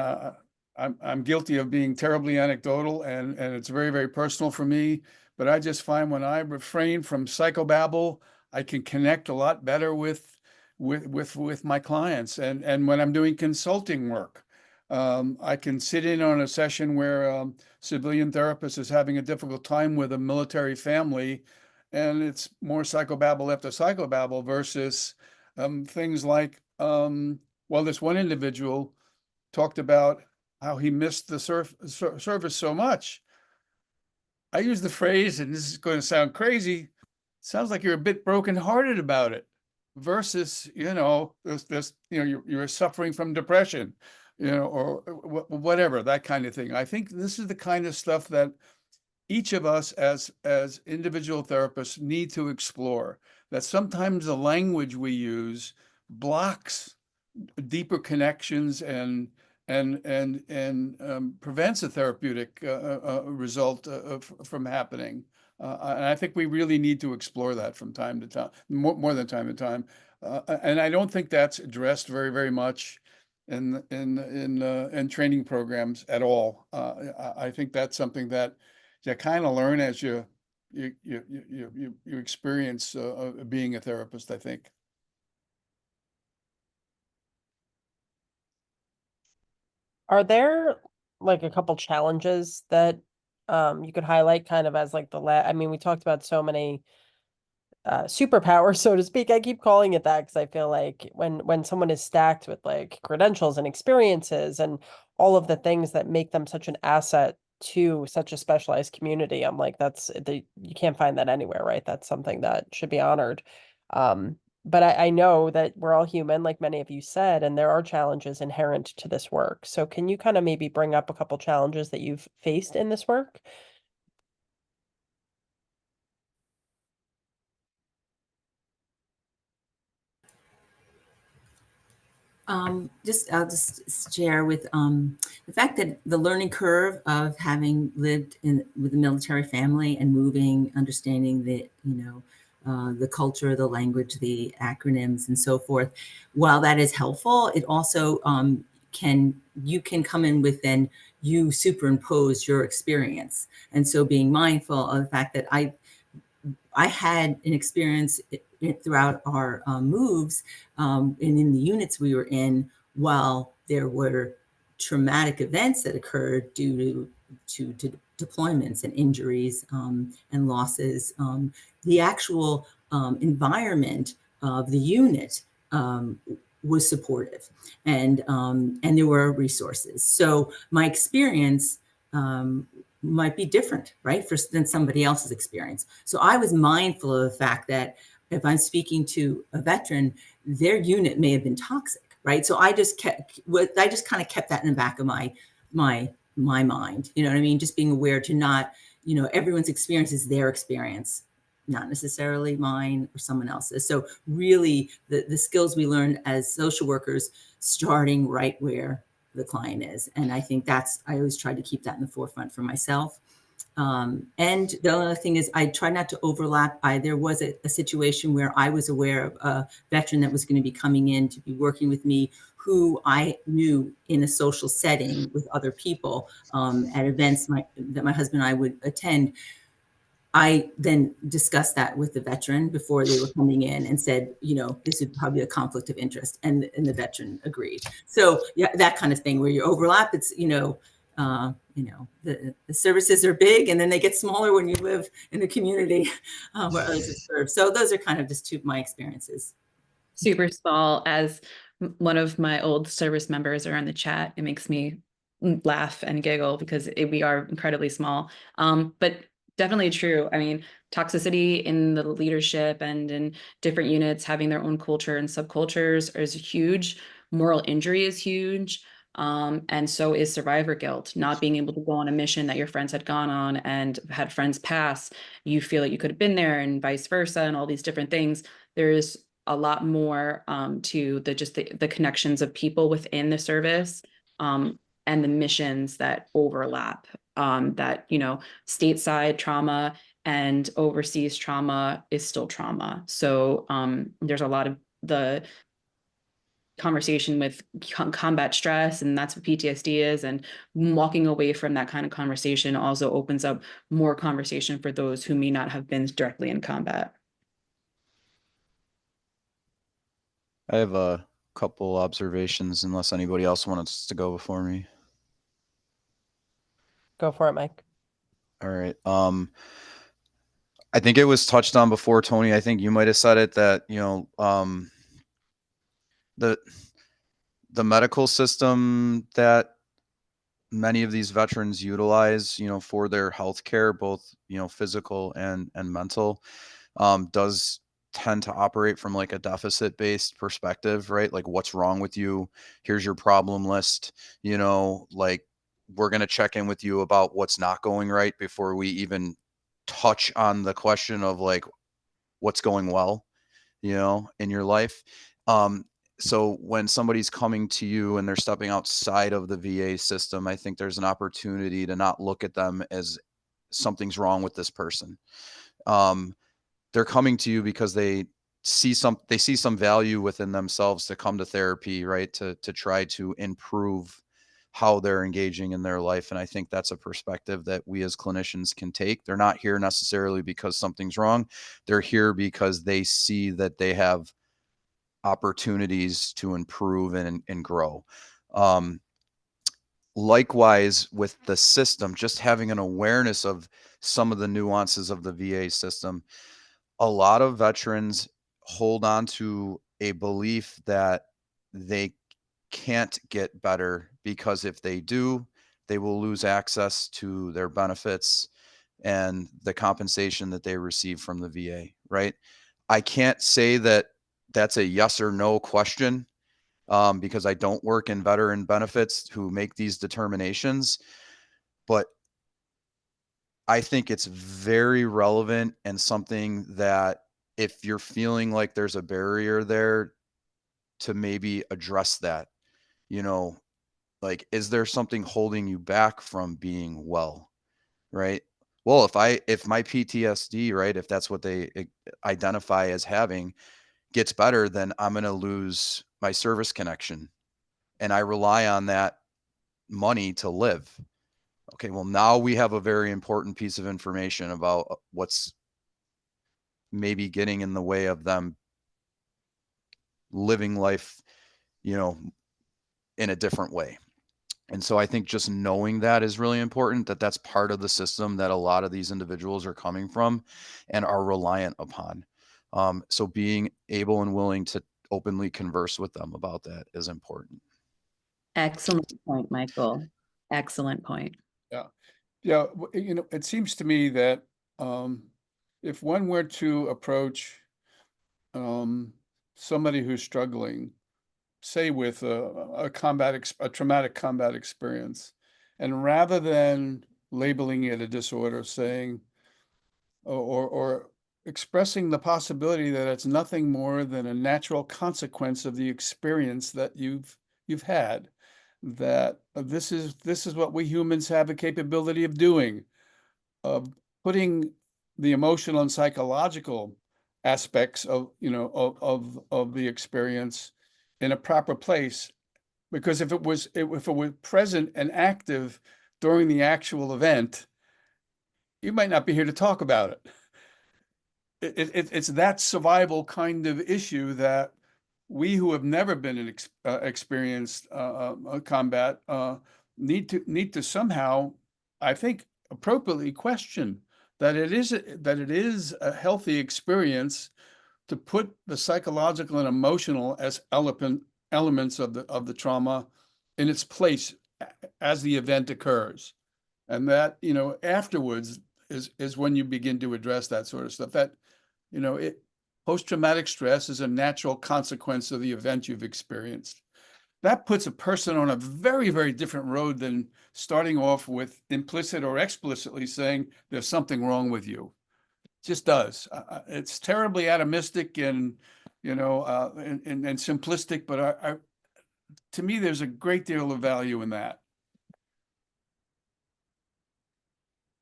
I'm guilty of being terribly anecdotal, and it's very, very personal for me. But I just find when I refrain from psychobabble, I can connect a lot better with my clients. And when I'm doing consulting work, I can sit in on a session where a civilian therapist is having a difficult time with a military family, and it's more psychobabble after psychobabble versus things like, well, this one individual talked about how he missed the service so much. I use the phrase, and this is going to sound crazy, sounds like you're a bit brokenhearted about it, versus, you know, this you know, you're suffering from depression, you know, or whatever, that kind of thing. I think this is the kind of stuff that each of us as individual therapists need to explore, that sometimes the language we use blocks deeper connections and prevents a therapeutic result from happening. And I think we really need to explore that from time to time, more than time to time. And I don't think that's addressed very, very much in training programs at all. I think that's something that you kind of learn as you experience being a therapist, I think. Are there like a couple challenges that you could highlight kind of as like I mean, we talked about so many superpowers, so to speak. I keep calling it that because I feel like when someone is stacked with like credentials and experiences and all of the things that make them such an asset to such a specialized community, I'm like, you can't find that anywhere, right? That's something that should be honored. But I know that we're all human, like many of you said, and there are challenges inherent to this work. So can you kind of maybe bring up a couple challenges that you've faced in this work? I'll just share with the fact that the learning curve of having lived with a military family and moving, understanding the, you know, the culture, the language, the acronyms, and so forth. While that is helpful, it also you can come in with, then you superimpose your experience. And so being mindful of the fact that I had an experience throughout our moves and in the units we were in, while there were traumatic events that occurred due to deployments and injuries and losses. The actual environment of the unit was supportive, and there were resources. So my experience might be different, right, than somebody else's experience. So I was mindful of the fact that if I'm speaking to a veteran, their unit may have been toxic, right? So I just kind of kept that in the back of my mind. You know what I mean? Just being aware to not, you know, everyone's experience is their experience, not necessarily mine or someone else's. So really, the skills we learn as social workers, starting right where the client is. And I think I always try to keep that in the forefront for myself. And the other thing is I try not to overlap. There was a situation where I was aware of a veteran that was going to be coming in to be working with me, who I knew in a social setting with other people at events that my husband and I would attend. I then discussed that with the veteran before they were coming in and said, you know, this would probably be a conflict of interest. And the veteran agreed. So yeah, that kind of thing where you overlap, it's, you know, You know, the services are big, and then they get smaller when you live in the community where others are served. So those are kind of just two of my experiences. Super small. As one of my old service members are in the chat, it makes me laugh and giggle because we are incredibly small. But definitely true. I mean, toxicity in the leadership and in different units having their own culture and subcultures is huge. Moral injury is huge. And so is survivor guilt, not being able to go on a mission that your friends had gone on and had friends pass. You feel like you could have been there and vice versa and all these different things. There's a lot more to the connections of people within the service and the missions that overlap, that, you know, stateside trauma and overseas trauma is still trauma. So there's a lot of the conversation with combat stress, and that's what PTSD is, and walking away from that kind of conversation also opens up more conversation for those who may not have been directly in combat. I have a couple observations, unless anybody else wants to go before me. Go for it, Mike. All right. I think it was touched on before, Tony. I think you might have said it that, you know, the medical system that many of these veterans utilize, you know, for their health care, both, you know, physical and mental, does tend to operate from like a deficit based perspective, right? Like, what's wrong with you? Here's your problem list, you know, like, we're going to check in with you about what's not going right before we even touch on the question of like what's going well, you know, in your life. So when somebody's coming to you and they're stepping outside of the VA system, I think there's an opportunity to not look at them as something's wrong with this person. They're coming to you because they see some value within themselves to come to therapy, right? To try to improve how they're engaging in their life. And I think that's a perspective that we as clinicians can take. They're not here necessarily because something's wrong. They're here because they see that they have opportunities to improve and grow. Likewise with the system, just having an awareness of some of the nuances of the VA system. A lot of veterans hold on to a belief that they can't get better because if they do, they will lose access to their benefits and the compensation that they receive from the VA, right? I can't say that that's a yes or no question because I don't work in veteran benefits who make these determinations, but I think it's very relevant and something that if you're feeling like there's a barrier there to maybe address that, you know, like, is there something holding you back from being well? Right. Well, if my PTSD, right, if that's what they identify as having gets better, then I'm going to lose my service connection and I rely on that money to live. Okay. Well, now we have a very important piece of information about what's maybe getting in the way of them living life, you know, in a different way. And so I think just knowing that is really important, that that's part of the system that a lot of these individuals are coming from and are reliant upon. So being able and willing to openly converse with them about that is important. Excellent point, Michael. Excellent point. Yeah. Yeah. You know, it seems to me that if one were to approach somebody who's struggling, say with a traumatic combat experience, and rather than labeling it a disorder, saying or expressing the possibility that it's nothing more than a natural consequence of the experience that you've had, that this is what we humans have a capability of doing, of putting the emotional and psychological aspects of, you know, of the experience in a proper place. Because if it was present and active during the actual event, you might not be here to talk about it. It's that survival kind of issue that we who have never been experienced combat need to somehow, I think, appropriately question that it is a healthy experience to put the psychological and emotional as elements of the trauma in its place as the event occurs. And that, you know, afterwards is when you begin to address that sort of stuff. That, you know, post-traumatic stress is a natural consequence of the event you've experienced. That puts a person on a very, very different road than starting off with implicit or explicitly saying there's something wrong with you. It just does. It's terribly atomistic and, you know, and simplistic, but to me, there's a great deal of value in that.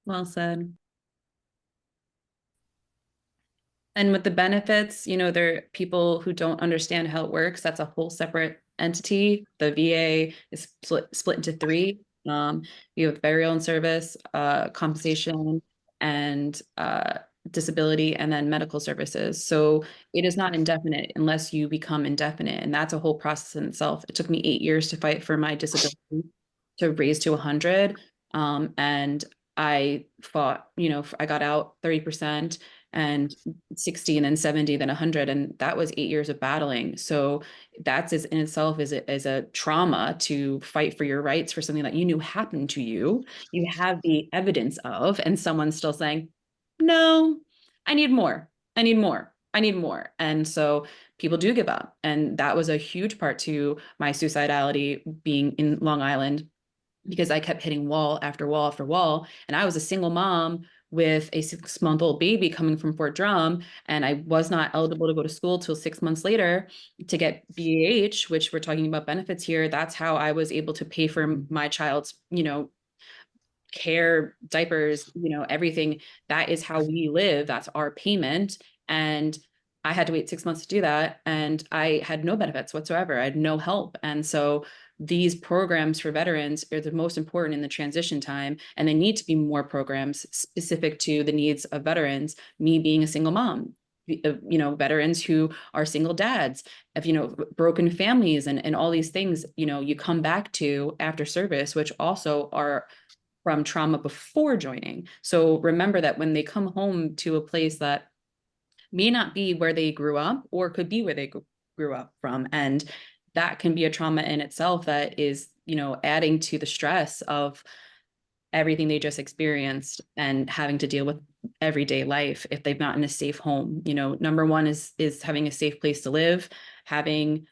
Well said. And with the benefits, you know, there are people who don't understand how it works. That's a whole separate entity. The VA is split into three. You have burial and service, compensation, and disability, and then medical services. So it is not indefinite unless you become indefinite. And that's a whole process in itself. It took me 8 years to fight for my disability to raise to 100. And I fought, you know, I got out 30%. And 60 and then 70, then 100. And that was 8 years of battling. So that's in itself is a trauma to fight for your rights for something that you knew happened to you. You have the evidence of, and someone's still saying, no, I need more. I need more. I need more. And so people do give up. And that was a huge part to my suicidality being in Long Island, because I kept hitting wall after wall after wall. And I was a single mom with a 6-month-old baby coming from Fort Drum. And I was not eligible to go to school till 6 months later to get BAH, which we're talking about benefits here. That's how I was able to pay for my child's, you know, care, diapers, you know, everything. That is how we live. That's our payment. And I had to wait 6 months to do that. And I had no benefits whatsoever. I had no help. And so these programs for veterans are the most important in the transition time. And they need to be more programs specific to the needs of veterans, me being a single mom, you know, veterans who are single dads, of, you know, broken families and all these things, you know, you come back to after service, which also are from trauma before joining. So remember that when they come home to a place that may not be where they grew up or could be where they grew up from, and that can be a trauma in itself that is, you know, adding to the stress of everything they just experienced and having to deal with everyday life if they've not in a safe home. You know, number one is having a safe place to live. Having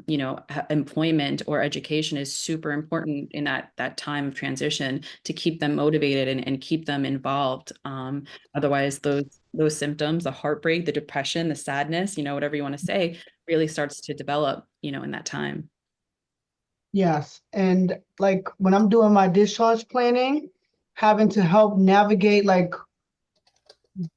you know, employment or education is super important in that time of transition to keep them motivated and keep them involved. Otherwise those symptoms, the heartbreak, the depression, the sadness, you know, whatever you want to say, really starts to develop, you know, in that time. Yes, and like when I'm doing my discharge planning, having to help navigate like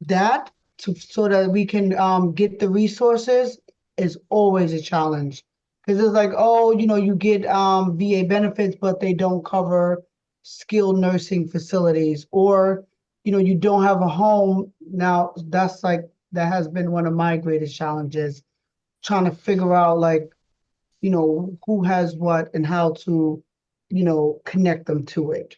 that so that we can get the resources is always a challenge. Because it's like, oh, you know, you get VA benefits, but they don't cover skilled nursing facilities, or you know, you don't have a home. Now that's like that has been one of my greatest challenges, trying to figure out like, you know, who has what and how to, you know, connect them to it.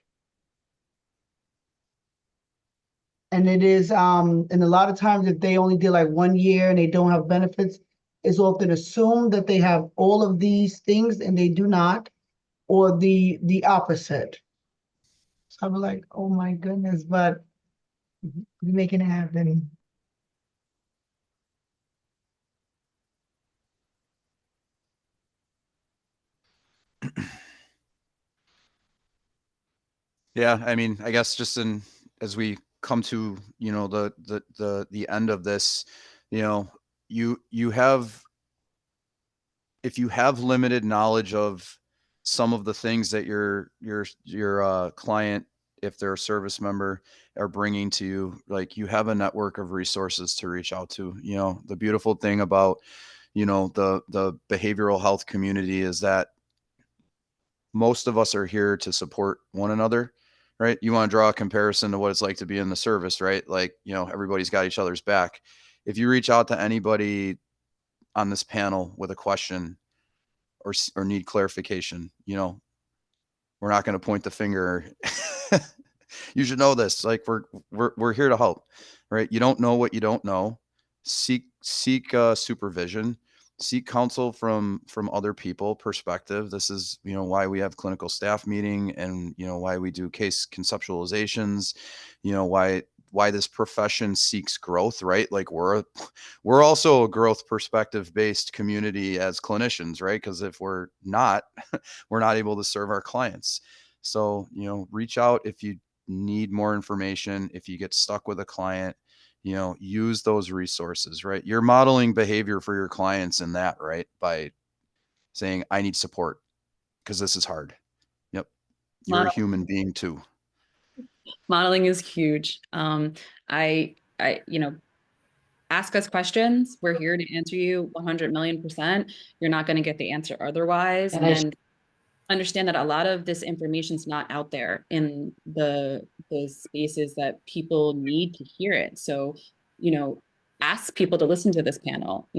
And it is, and a lot of times if they only did like 1 year and they don't have benefits, it's often assumed that they have all of these things and they do not, or the opposite. So I'm like, oh my goodness, but we're making it happen. Yeah, I mean, I guess just as we come to, you know, the end of this, you know, you have, if you have limited knowledge of some of the things that your client, if they're a service member, are bringing to you, like you have a network of resources to reach out to. You know, the beautiful thing about, you know, the behavioral health community is that most of us are here to support one another, right? You want to draw a comparison to what it's like to be in the service, right? Like, you know, everybody's got each other's back. If you reach out to anybody on this panel with a question or need clarification, you know, We're not going to point the finger. You should know this. Like we're here to help, right? You don't know what you don't know. Seek supervision, seek counsel from other people perspective. This is, why we have clinical staff meeting, and, why we do case conceptualizations, why this profession seeks growth, right? Like we're also a growth perspective based community as clinicians, right? Because if we're not, we're not able to serve our clients. So, reach out if you need more information. If you get stuck with a client, use those resources, right? You're modeling behavior for your clients in that, right? By saying, I need support because this is hard. Yep. You're a human being too. Modeling is huge. Ask us questions. We're here to answer you 100 million%. You're not going to get the answer otherwise. And understand that a lot of this information is not out there in the spaces that people need to hear it. So, ask people to listen to this panel,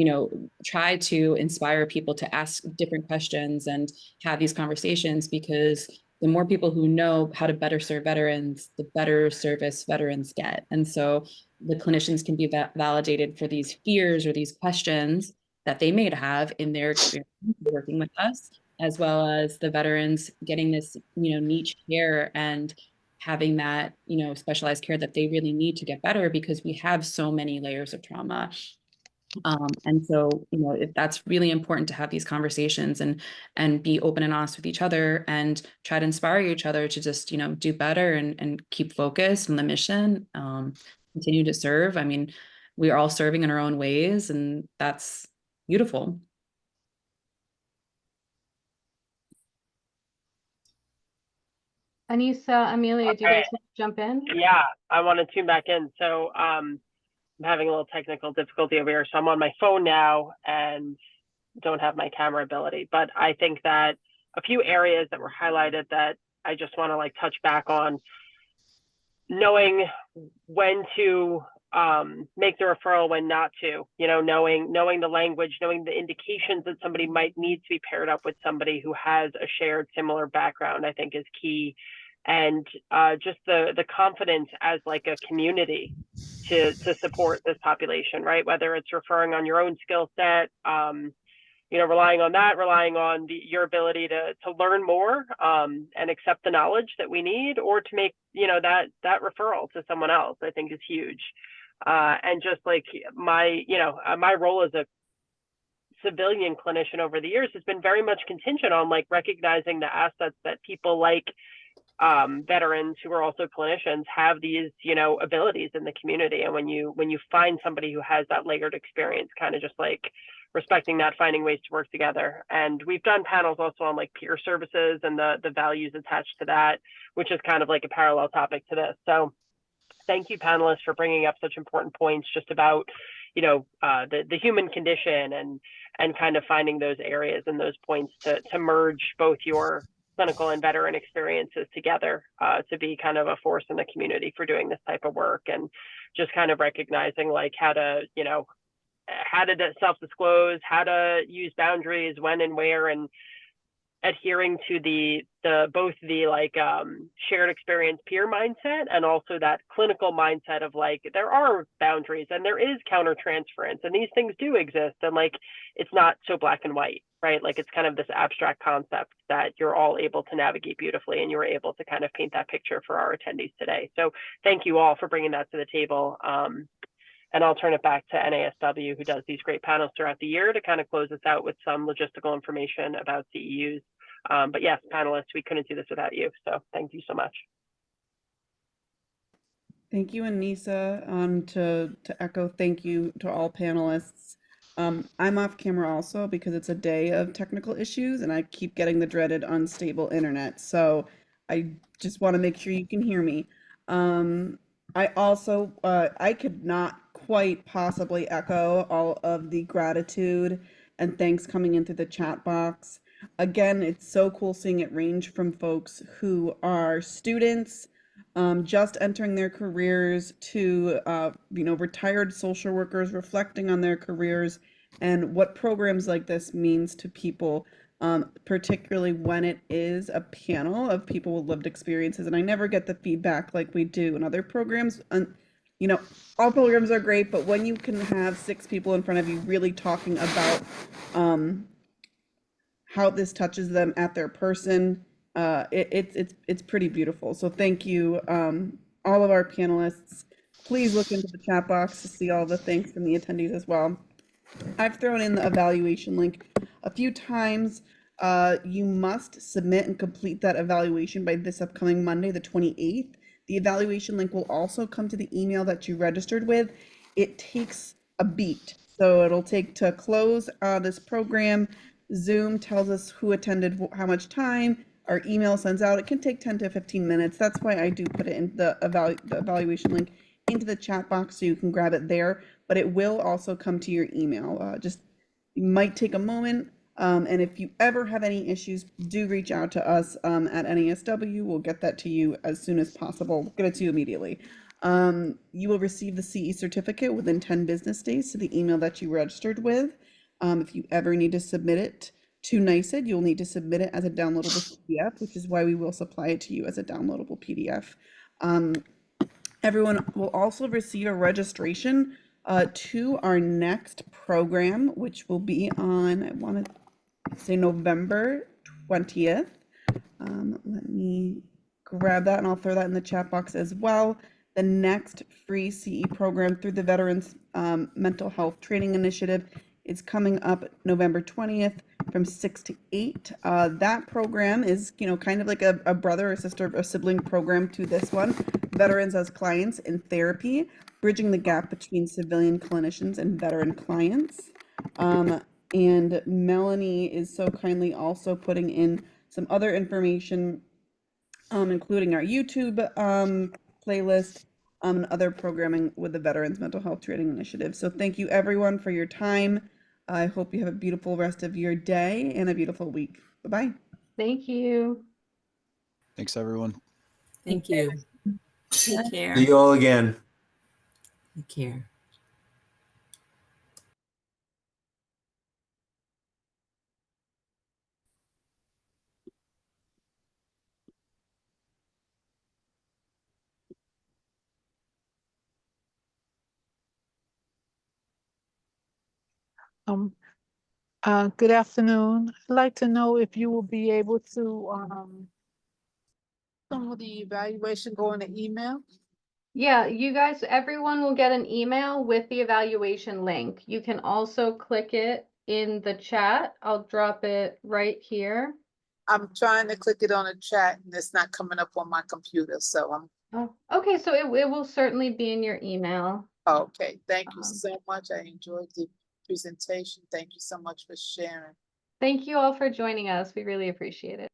try to inspire people to ask different questions and have these conversations, because the more people who know how to better serve veterans, the better service veterans get. And so the clinicians can be validated for these fears or these questions that they may have in their experience working with us, as well as the veterans getting this, niche care and having that, specialized care that they really need to get better, because we have so many layers of trauma. And so, if that's really important to have these conversations and be open and honest with each other and try to inspire each other to just, do better and keep focused on the mission, continue to serve. I mean, we are all serving in our own ways, and that's beautiful. Aynisa, Amelia, do you guys want to jump in? Yeah, I want to tune back in. So I'm having a little technical difficulty over here. So I'm on my phone now and don't have my camera ability. But I think that a few areas that were highlighted that I just want to touch back on, knowing when to make the referral, when not to, knowing the language, knowing the indications that somebody might need to be paired up with somebody who has a shared similar background, I think is key. And just the confidence as a community to support this population, right? Whether it's referring on your own skill set, relying on your ability to learn more and accept the knowledge that we need, or to make, that referral to someone else, I think is huge. And just my role as a civilian clinician over the years has been very much contingent on recognizing the assets that people veterans who are also clinicians have these, abilities in the community. And when you find somebody who has that layered experience, kind of just respecting that, finding ways to work together. And we've done panels also on peer services and the values attached to that, which is kind of a parallel topic to this. So thank you, panelists, for bringing up such important points just about, the human condition and kind of finding those areas and those points to merge both your clinical and veteran experiences together to be kind of a force in the community for doing this type of work, and just kind of recognizing how to self-disclose, how to use boundaries when and where, and adhering to both the shared experience peer mindset and also that clinical mindset of there are boundaries and there is countertransference and these things do exist, and it's not so black and white, right? It's kind of this abstract concept that you're all able to navigate beautifully, and you were able to kind of paint that picture for our attendees today. So thank you all for bringing that to the table. And I'll turn it back to NASW, who does these great panels throughout the year, to kind of close us out with some logistical information about CEUs. But yes, panelists, we couldn't do this without you. So thank you so much. Thank you, Aynisa. To echo, thank you to all panelists. I'm off camera also because it's a day of technical issues and I keep getting the dreaded unstable internet. So I just want to make sure you can hear me. I also, I could not quite possibly echo all of the gratitude and thanks coming in through the chat box. Again, it's so cool seeing it range from folks who are students, just entering their careers, to retired social workers reflecting on their careers and what programs like this means to people, particularly when it is a panel of people with lived experiences. And I never get the feedback like we do in other programs. And, you know, all programs are great, but when you can have 6 people in front of you really talking about how this touches them at their person, it's pretty beautiful. So thank you, all of our panelists. Please look into the chat box to see all the thanks from the attendees as well. I've thrown in the evaluation link a few times. You must submit and complete that evaluation by this upcoming Monday, the 28th. The evaluation link will also come to the email that you registered with. It takes a beat. So it'll take to close this program. Zoom tells us who attended how much time. Our email sends out. It can take 10 to 15 minutes. That's why I do put it in the evaluation link into the chat box so you can grab it there. But it will also come to your email. Just it might take a moment. And if you ever have any issues, do reach out to us at NASW. We'll get that to you as soon as possible. We'll get it to you immediately. You will receive the CE certificate within 10 business days to the email that you registered with. If you ever need to submit it to NICED, you'll need to submit it as a downloadable PDF, which is why we will supply it to you as a downloadable PDF. Everyone will also receive a registration to our next program, which will be on, I want to say November 20th. Let me grab that and I'll throw that in the chat box as well. The next free CE program through the Veterans Mental Health Training Initiative is coming up November 20th from 6 to 8. That program is, you know, kind of like a brother or sister or sibling program to this one. Veterans as clients in therapy, bridging the gap between civilian clinicians and veteran clients. And Melanie is so kindly also putting in some other information, including our YouTube playlist and other programming with the Veterans Mental Health Training Initiative. So thank you everyone for your time. I hope you have a beautiful rest of your day and a beautiful week. Bye-bye. Thank you. Thanks, everyone. Thank you. Take care. See you all again. Take care. Good afternoon. I'd like to know if you will be able to some of the evaluation go in the email. Yeah, you guys, everyone will get an email with the evaluation link. You can also click it in the chat. I'll drop it right here. I'm trying to click it on the chat and it's not coming up on my computer, so I'm Oh, okay, so it will certainly be in your email. okay. Thank you Um, so much. I enjoyed the presentation. Thank you so much for sharing. Thank you all for joining us. We really appreciate it.